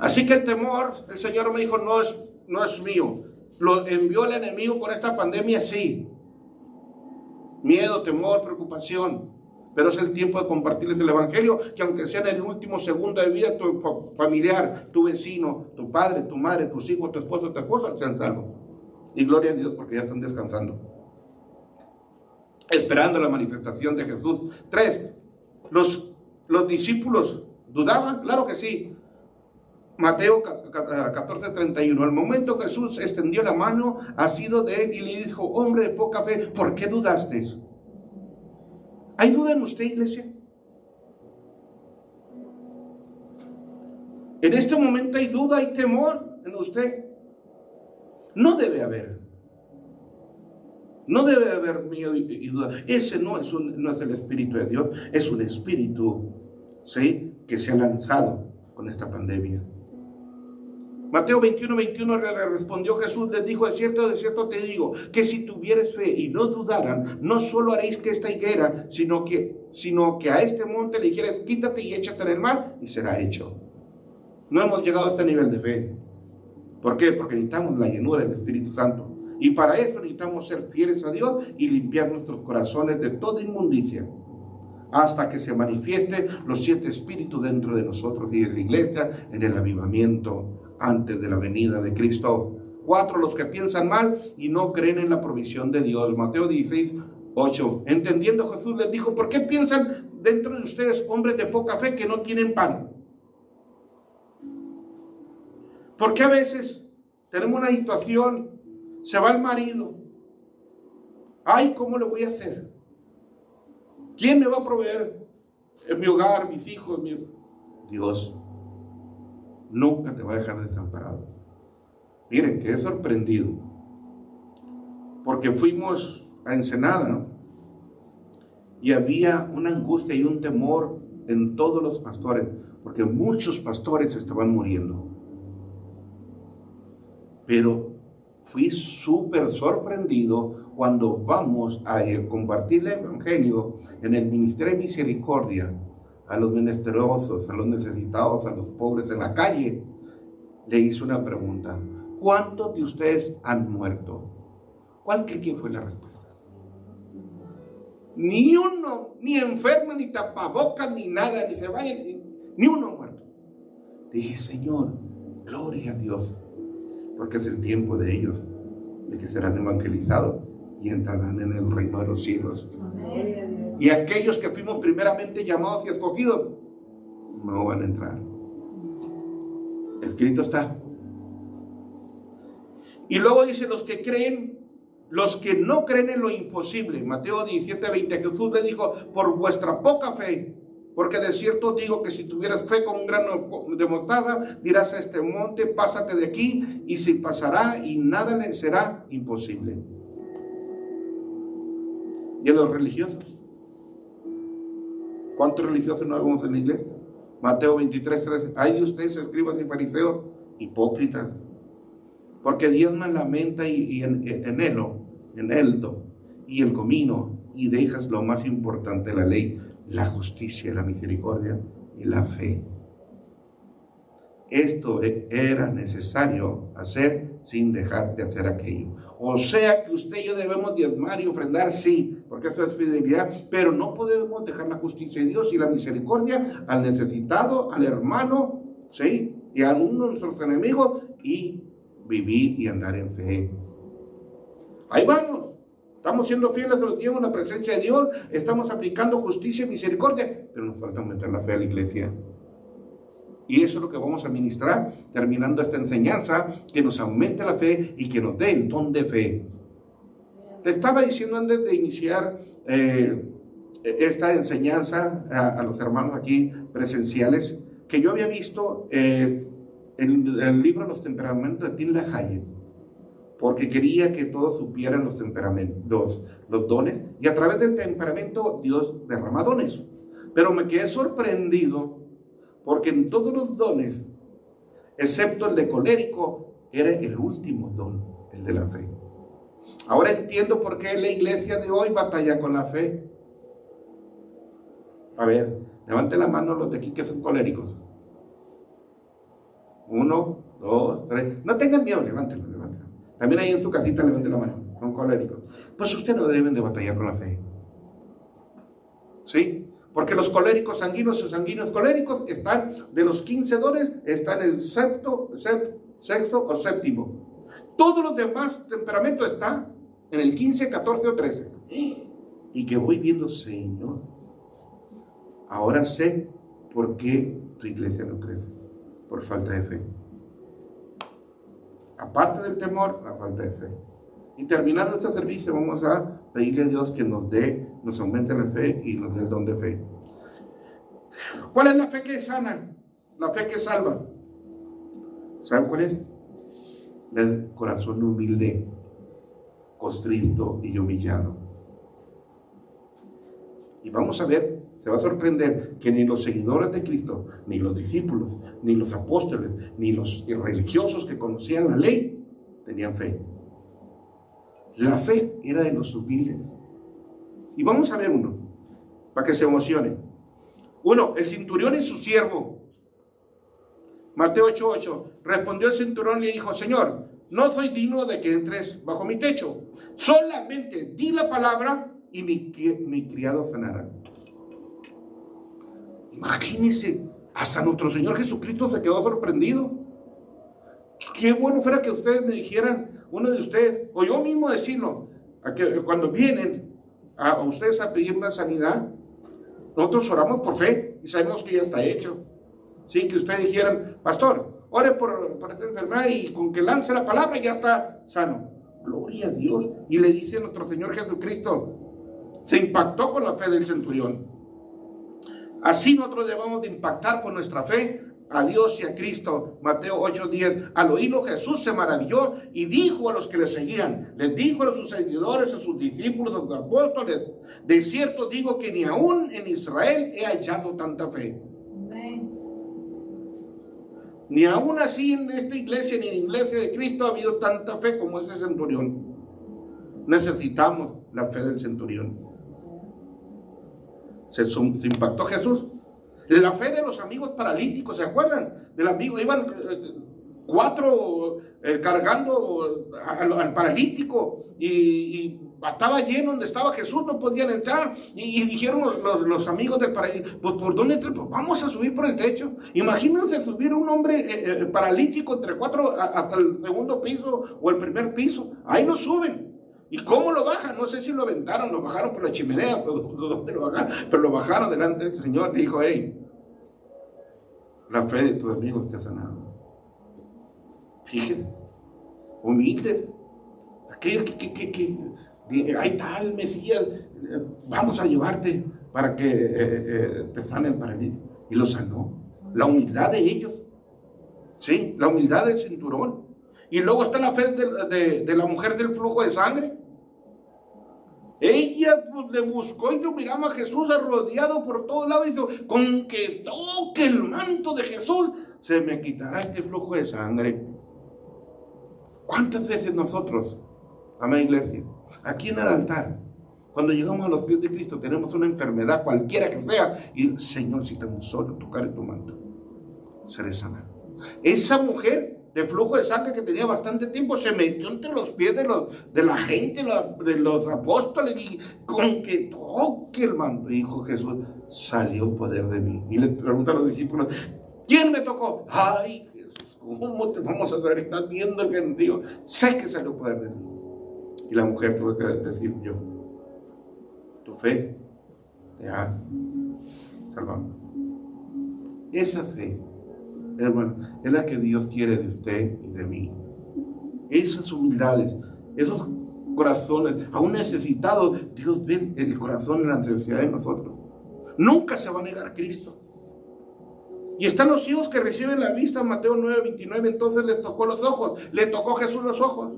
Así que el temor, el Señor me dijo, no es mío. ¿Lo envió el enemigo con esta pandemia? Sí. Miedo, temor, preocupación. Pero es el tiempo de compartirles el evangelio, que aunque sea en el último segundo de vida, tu familiar, tu vecino, tu padre, tu madre, tus hijos, tu esposo, tu esposa sean salvos. Y gloria a Dios porque ya están descansando, esperando la manifestación de Jesús. 3. Los discípulos dudaban, claro que sí. Mateo 14:31. Al momento Jesús extendió la mano asido de él y le dijo: hombre de poca fe, ¿por qué dudaste? ¿Hay duda en usted, iglesia? En este momento hay duda, hay temor en usted. No debe haber. No debe haber miedo y duda. Ese no es el Espíritu de Dios, es un espíritu, ¿sí?, que se ha lanzado con esta pandemia. Mateo 21:21 le respondió Jesús, les dijo, de cierto te digo, que si tuvieres fe y no dudaran, no solo haréis que esta higuera, sino que a este monte le dijeres, quítate y échate en el mar, y será hecho. No hemos llegado a este nivel de fe. ¿Por qué? Porque necesitamos la llenura del Espíritu Santo. Y para eso necesitamos ser fieles a Dios y limpiar nuestros corazones de toda inmundicia, hasta que se manifieste los 7 espíritus dentro de nosotros y de la iglesia en el avivamiento antes de la venida de Cristo. 4, los que piensan mal y no creen en la provisión de Dios. Mateo 16:8. Entendiendo Jesús les dijo, ¿por qué piensan dentro de ustedes hombres de poca fe que no tienen pan? Porque a veces tenemos una situación, se va el marido. Ay, ¿cómo le voy a hacer? ¿Quién me va a proveer en mi hogar, mis hijos? Dios nunca te va a dejar desamparado. Miren, quedé sorprendido, porque fuimos a Ensenada y había una angustia y un temor en todos los pastores, porque muchos pastores estaban muriendo. Pero fui súper sorprendido cuando vamos a compartir el Evangelio en el Ministerio de Misericordia a los menesterosos, a los necesitados, a los pobres en la calle. Le hice una pregunta: ¿cuántos de ustedes han muerto? ¿Cuál cree que fue la respuesta? Ni uno, ni enfermo, ni tapabocas, ni nada, ni se vaya, ni uno muerto. Dije, Señor, gloria a Dios, porque es el tiempo de ellos, de que serán evangelizados y entrarán en el reino de los cielos. Amén. Y aquellos que fuimos primeramente llamados y escogidos, no van a entrar. Escrito está. Y luego dice, los que creen, los que no creen en lo imposible. Mateo 17:20, Jesús le dijo, por vuestra poca fe, porque de cierto digo que si tuvieras fe como un grano de mostaza, dirás a este monte, pásate de aquí, y se pasará, y nada le será imposible. Y a los religiosos, ¿cuántos religiosos no vemos en la iglesia? Mateo 23:13, ay de ustedes, escribas y fariseos, hipócritas, porque diezman la menta y eneldo y el comino, y dejas lo más importante de la ley, la justicia, la misericordia y la fe. Esto era necesario hacer sin dejar de hacer aquello. O sea que usted y yo debemos diezmar y ofrendar, sí, porque eso es fidelidad, pero no podemos dejar la justicia de Dios y la misericordia al necesitado, al hermano, sí, y a uno de nuestros enemigos, y vivir y andar en fe. Ahí vamos. Estamos siendo fieles a los diezmos, en la presencia de Dios, estamos aplicando justicia y misericordia, pero nos falta aumentar la fe a la iglesia. Y eso es lo que vamos a ministrar, terminando esta enseñanza, que nos aumente la fe y que nos dé el don de fe. Le estaba diciendo antes de iniciar esta enseñanza a los hermanos aquí presenciales, que yo había visto el libro Los temperamentos de Tim LaHaye, porque quería que todos supieran los temperamentos, los dones, y a través del temperamento Dios derrama dones. Pero me quedé sorprendido, porque en todos los dones, excepto el de colérico, era el último don, el de la fe. Ahora entiendo por qué la iglesia de hoy batalla con la fe. A ver, levanten la mano los de aquí que son coléricos. 1, 2, 3. No tengan miedo, levántenlo. También ahí en su casita levanten la mano, son coléricos. Pues ustedes no deben de batallar con la fe. ¿Sí? Porque los coléricos sanguíneos y sanguíneos coléricos están, de los 15 dones, están en el sexto o séptimo. Todos los demás temperamentos están en el 15, 14 o 13. Y que voy viendo, Señor, ahora sé por qué tu iglesia no crece, por falta de fe. Aparte del temor, la falta de fe. Y terminando este servicio, vamos a pedirle a Dios que nos aumente la fe y nos dé el don de fe. ¿Cuál es la fe que sana? La fe que salva. ¿Saben cuál es? El corazón humilde, contrito y humillado. Y vamos a ver, se va a sorprender que ni los seguidores de Cristo, ni los discípulos, ni los apóstoles, ni los religiosos que conocían la ley, tenían fe. La fe era de los humildes. Y vamos a ver uno, para que se emocionen. Uno, el centurión y su siervo. Mateo 8:8. Respondió el centurión y le dijo: Señor, no soy digno de que entres bajo mi techo. Solamente di la palabra y mi criado sanará. Imagínense, hasta nuestro Señor Jesucristo se quedó sorprendido. Qué bueno fuera que ustedes me dijeran, uno de ustedes, o yo mismo decirlo, a que cuando vienen a ustedes a pedir una sanidad, nosotros oramos por fe y sabemos que ya está hecho. Sí, que ustedes dijeran: pastor, ore por esta enfermedad y con que lance la palabra ya está sano. Gloria a Dios. Y le dice a nuestro Señor Jesucristo, se impactó con la fe del centurión. Así nosotros debemos de impactar con nuestra fe a Dios y a Cristo. Mateo 8:10. Al oírlo Jesús se maravilló y dijo a los que le seguían, les dijo a sus seguidores, a sus discípulos, a sus apóstoles: de cierto digo que ni aún en Israel he hallado tanta fe. Ni aún así en esta iglesia, ni en la iglesia de Cristo ha habido tanta fe como ese centurión. Necesitamos la fe del centurión. Se impactó Jesús. La fe de los amigos paralíticos, ¿se acuerdan? Del amigo, iban 4 cargando al paralítico y estaba lleno donde estaba Jesús, no podían entrar y dijeron los amigos del paralítico: pues ¿por dónde entrar? Pues vamos a subir por el techo. Imagínense subir un hombre paralítico entre 4 hasta el segundo piso o el primer piso. Ahí lo suben. ¿Y cómo lo bajan? No sé si lo aventaron, lo bajaron por la chimenea, ¿dónde lo bajaron? Pero lo bajaron delante del Señor. Le dijo: hey, la fe de tus amigos te ha sanado. Fíjense, humildes. Aquellos que ahí está el Mesías, vamos a llevarte para que te sane el paralítico. Y lo sanó. La humildad de ellos. Sí, la humildad del cinturón. Y luego está la fe de la mujer del flujo de sangre. Ella pues, le buscó y lo miraba a Jesús rodeado por todos lados y dijo: con que toque el manto de Jesús, se me quitará este flujo de sangre. ¿Cuántas veces nosotros, amada iglesia, aquí en el altar, cuando llegamos a los pies de Cristo, tenemos una enfermedad cualquiera que sea, y Señor, si tan solo tocaré tu manto, seré sana? Esa mujer de flujo de sangre que tenía bastante tiempo se metió entre los pies de la gente, de los apóstoles, y con que toque el manto, dijo Jesús, salió poder de mí. Y le pregunta a los discípulos: ¿quién me tocó? Ay, Jesús, ¿cómo te vamos a saber? Estás viendo el gentío. Sé que salió poder de mí. Y la mujer tuvo que decir: yo, tu fe te ha salvado. Esa fe, hermano, es la que Dios quiere de usted y de mí. Esas humildades, esos corazones, aún necesitados, Dios ve el corazón en la necesidad de nosotros. Nunca se va a negar Cristo. Y están los hijos que reciben la vista, Mateo 9:29, entonces les tocó los ojos, le tocó Jesús los ojos,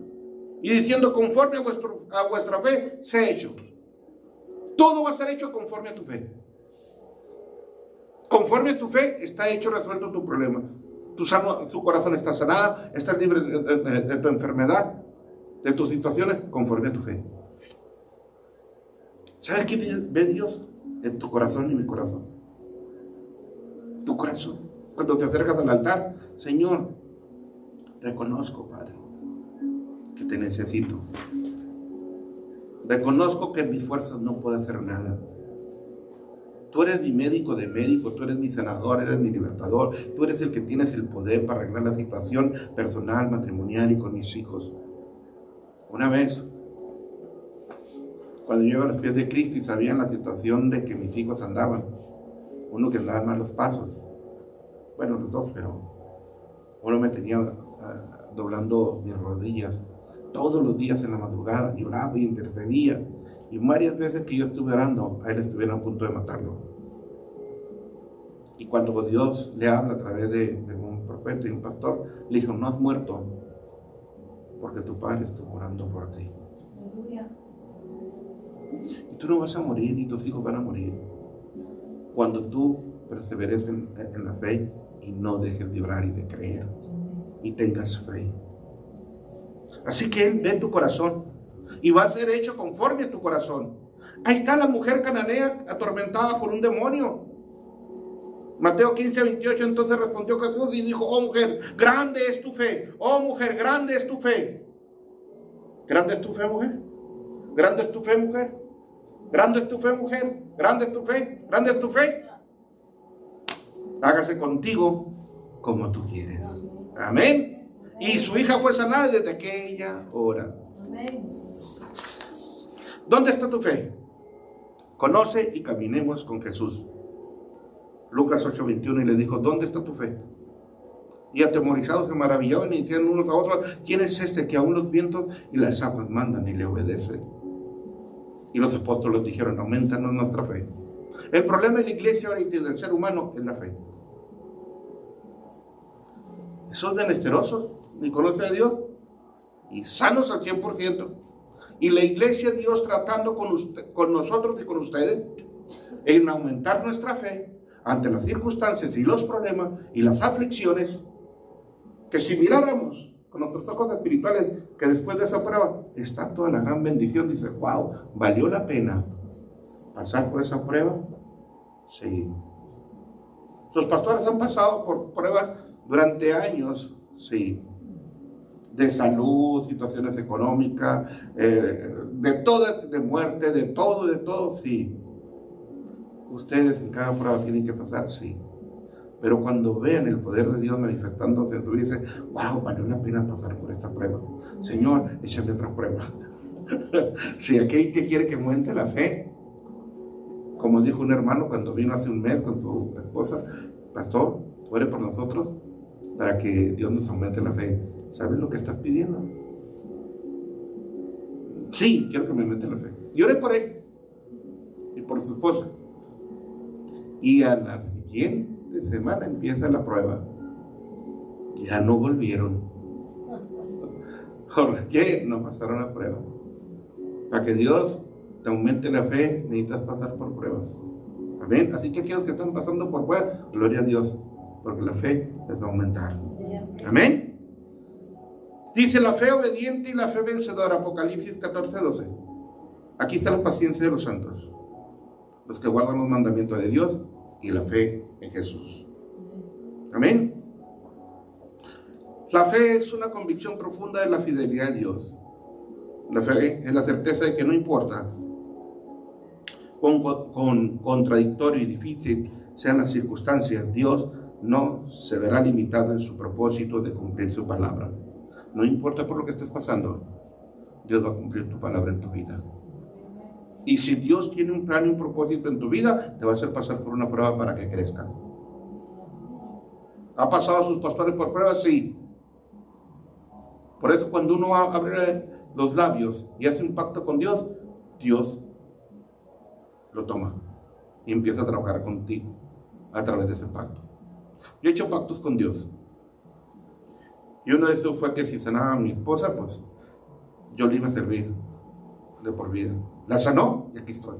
y diciendo: conforme a vuestra fe, sea hecho. Todo va a ser hecho conforme a tu fe. Conforme a tu fe está hecho, resuelto tu problema. Tu corazón está sanado, estás libre de tu enfermedad, de tus situaciones, conforme a tu fe. ¿Sabes qué ve Dios? En tu corazón y mi corazón. Tu corazón. Cuando te acercas al altar: Señor, reconozco, Padre, que te necesito. Reconozco que en mis fuerzas no puedo hacer nada. Tú eres mi médico de médicos, tú eres mi sanador, eres mi libertador, tú eres el que tienes el poder para arreglar la situación personal, matrimonial y con mis hijos. Una vez, cuando yo iba a los pies de Cristo y sabía la situación de que mis hijos andaban, uno que andaba en malos pasos, bueno, los dos, pero uno me tenía doblando mis rodillas todos los días en la madrugada, y oraba y intercedía. Y varias veces que yo estuve orando, a él estuvieron a punto de matarlo. Y cuando Dios le habla a través de un profeta y un pastor, le dijo, no has muerto, porque tu padre está orando por ti. Y tú no vas a morir, y tus hijos van a morir, cuando tú perseveres en la fe y no dejes de orar y de creer, y tengas fe. Así que Él ve tu corazón, y va a ser hecho conforme a tu corazón. Ahí está la mujer cananea atormentada por un demonio. Mateo 15:28, entonces respondió Jesús y dijo, oh mujer, grande es tu fe. Oh mujer, grande es tu fe. ¿Grande es tu fe, mujer? ¿Grande es tu fe, mujer? ¿Grande es tu fe, mujer? ¿Grande es tu fe? ¿Grande es tu fe? Hágase contigo como tú quieres. Amén. Y su hija fue sanada desde aquella hora. Amén. ¿Dónde está tu fe? Conoce y caminemos con Jesús. Lucas 8:21, y le dijo, ¿dónde está tu fe? Y atemorizados se maravillaban y decían unos a otros, ¿quién es este que aún los vientos y las aguas mandan y le obedecen? Y los apóstoles dijeron, aumentanos nuestra fe. El problema de la iglesia ahora y del ser humano es la fe. Esos menesterosos ni conocen a Dios y sanos al 100%. Y la iglesia, Dios tratando con nosotros y con ustedes en aumentar nuestra fe ante las circunstancias y los problemas y las aflicciones, que si miráramos con nuestros ojos espirituales, que después de esa prueba está toda la gran bendición, dice, wow, ¿valió la pena pasar por esa prueba? Sí. Sus pastores han pasado por pruebas durante años, sí, de salud, situaciones económicas, de todo, de muerte, de todo, sí. Ustedes en cada prueba tienen que pasar, sí. Pero cuando vean el poder de Dios manifestándose en su vida, dicen, wow, valió la pena pasar por esta prueba. Señor, échame otra prueba. Si aquel que quiere que aumente la fe, como dijo un hermano cuando vino hace un mes con su esposa, pastor, ore por nosotros para que Dios nos aumente la fe. ¿Sabes lo que estás pidiendo? Sí, quiero que me aumente la fe. Y oré por él y por su esposa. Y a la siguiente semana empieza la prueba. Ya no volvieron. ¿Por qué? No pasaron la prueba. Para que Dios te aumente la fe, necesitas pasar por pruebas. Amén. Así que aquellos que están pasando por pruebas, gloria a Dios, porque la fe les va a aumentar. Amén. Dice la fe obediente y la fe vencedora, Apocalipsis 14:12. Aquí está la paciencia de los santos, los que guardan los mandamientos de Dios y la fe en Jesús. Amén. La fe es una convicción profunda de la fidelidad de Dios. La fe es la certeza de que no importa con contradictorio y difícil sean las circunstancias, Dios no se verá limitado en su propósito de cumplir su palabra. No importa por lo que estés pasando, Dios va a cumplir tu palabra en tu vida. Y si Dios tiene un plan y un propósito en tu vida, te va a hacer pasar por una prueba para que crezcas. ¿Ha pasado a sus pastores por pruebas? Sí. Por eso cuando uno abre los labios y hace un pacto con Dios, Dios lo toma y empieza a trabajar contigo a través de ese pacto. Yo he hecho pactos con Dios. Y uno de esos fue que si sanaba a mi esposa, pues yo le iba a servir de por vida. La sanó y aquí estoy.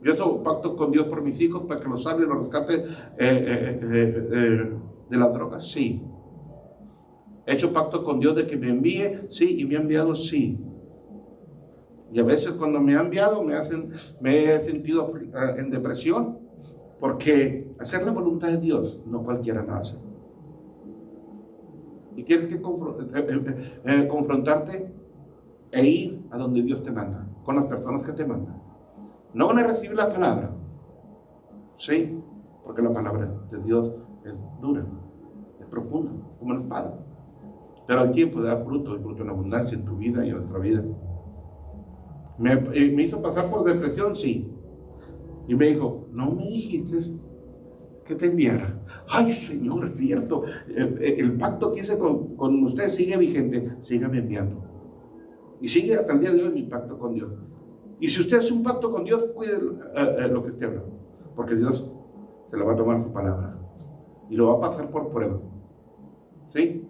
Yo he hecho pactos con Dios por mis hijos para que los salve y los rescate de las drogas. Sí. He hecho pacto con Dios de que me envíe, sí, y me ha enviado, sí. Y a veces cuando me ha enviado me he sentido en depresión, porque hacer la voluntad de Dios no cualquiera la hace. Y tienes que confrontarte e ir a donde Dios te manda, con las personas que te mandan. No van a recibir la palabra, sí, porque la palabra de Dios es dura, es profunda, es como una espada. Pero al tiempo da fruto, el fruto en abundancia en tu vida y en nuestra vida. Me hizo pasar por depresión, sí. Y me dijo, no me dijiste que te enviara. Ay, Señor, es cierto. El pacto que hice con usted sigue vigente. Sígame enviando. Y sigue hasta el día de hoy mi pacto con Dios. Y si usted hace un pacto con Dios, cuide lo que esté hablando. Porque Dios se le va a tomar su palabra. y lo va a pasar por prueba, ¿sí?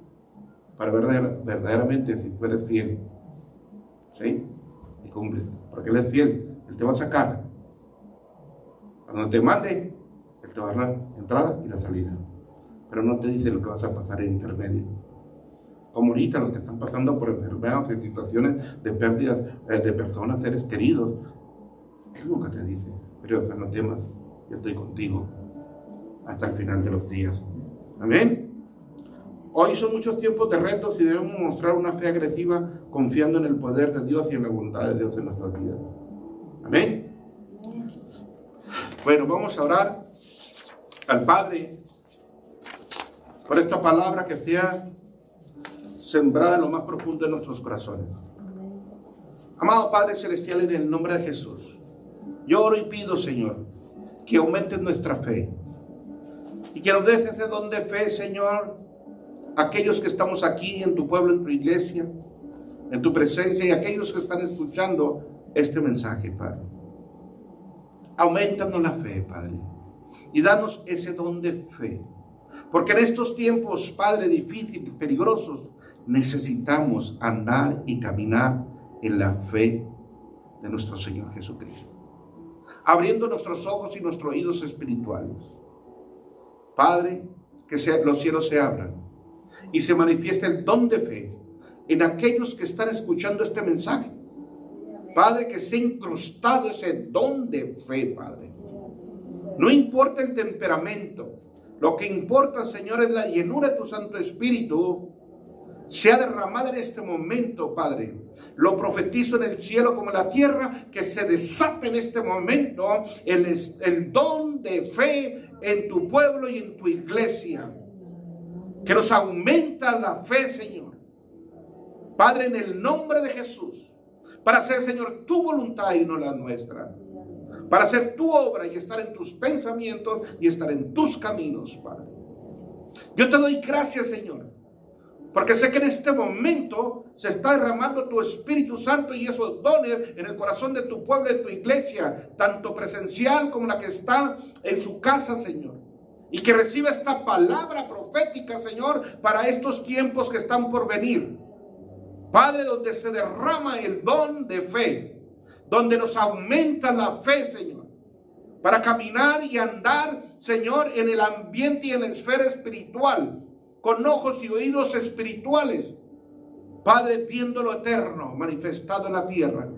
Para ver verdaderamente si tú eres fiel, ¿sí? Y cumples, porque Él es fiel, Él te va a sacar. Cuando te mande, Él te va a dar la entrada y la salida, pero no te dice lo que vas a pasar en intermedio. Como ahorita los que están pasando por enfermedades y situaciones de pérdidas de personas, seres queridos, Él nunca te dice, pero o sea, no temas, yo estoy contigo hasta el final de los días. Amén. Hoy son muchos tiempos de retos y debemos mostrar una fe agresiva confiando en el poder de Dios y en la voluntad de Dios en nuestras vidas. Amén. Bueno, vamos a orar al Padre por esta palabra que sea sembrada en lo más profundo de nuestros corazones. Amado Padre Celestial, en el nombre de Jesús, yo oro y pido, Señor, que aumentes nuestra fe y que nos des ese don de fe, Señor, aquellos que estamos aquí en tu pueblo, en tu iglesia, en tu presencia, y aquellos que están escuchando este mensaje, Padre. Aumentanos la fe, Padre, y danos ese don de fe, porque en estos tiempos, Padre, difíciles, peligrosos, necesitamos andar y caminar en la fe de nuestro Señor Jesucristo, abriendo nuestros ojos y nuestros oídos espirituales. Padre, que los cielos se abran y se manifieste el don de fe en aquellos que están escuchando este mensaje. Padre, que sea incrustado ese don de fe, Padre. No importa el temperamento, lo que importa, Señor, es la llenura de tu Santo Espíritu sea derramada en este momento, Padre. Lo profetizo en el cielo como en la tierra, que se desate en este momento el don de fe en tu pueblo y en tu iglesia. Que nos aumenta la fe, Señor. Padre, en el nombre de Jesús, para hacer, Señor, tu voluntad y no la nuestra. Para hacer tu obra y estar en tus pensamientos y estar en tus caminos, Padre. Yo te doy gracias, Señor, porque sé que en este momento se está derramando tu Espíritu Santo y esos dones en el corazón de tu pueblo, de tu iglesia, tanto presencial como la que está en su casa, Señor. Y que reciba esta palabra profética, Señor, para estos tiempos que están por venir. Padre, donde se derrama el don de fe, donde nos aumenta la fe, Señor, para caminar y andar, Señor, en el ambiente y en la esfera espiritual, con ojos y oídos espirituales. Padre, viendo lo eterno manifestado en la tierra,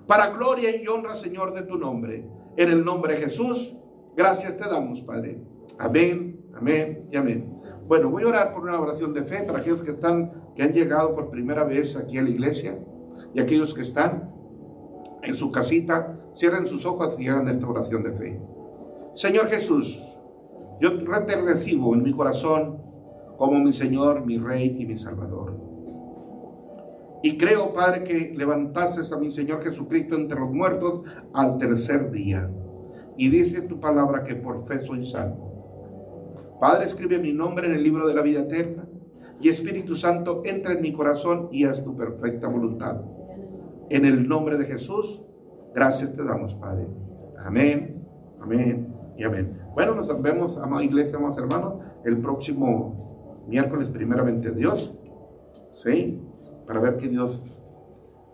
para gloria y honra, Señor, de tu nombre. En el nombre de Jesús, gracias te damos, Padre. Amén, amén y amén. Bueno, voy a orar por una oración de fe para aquellos que han llegado por primera vez aquí a la iglesia, y aquellos que están en su casita. Cierren sus ojos y hagan esta oración de fe. Señor Jesús, yo te recibo en mi corazón como mi Señor, mi Rey y mi Salvador. Y creo, Padre, que levantaste a mi Señor Jesucristo entre los muertos al tercer día. Y dice tu palabra que por fe soy salvo. Padre, escribe mi nombre en el libro de la vida eterna. Y Espíritu Santo, entra en mi corazón y haz tu perfecta voluntad. En el nombre de Jesús, gracias te damos, Padre. Amén, amén y amén. Bueno, nos vemos, amada iglesia, amados hermanos, el próximo miércoles, primeramente Dios, ¿sí? Para ver que Dios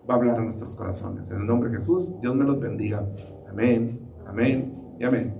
va a hablar a nuestros corazones. En el nombre de Jesús, Dios me los bendiga. Amén, amén y amén.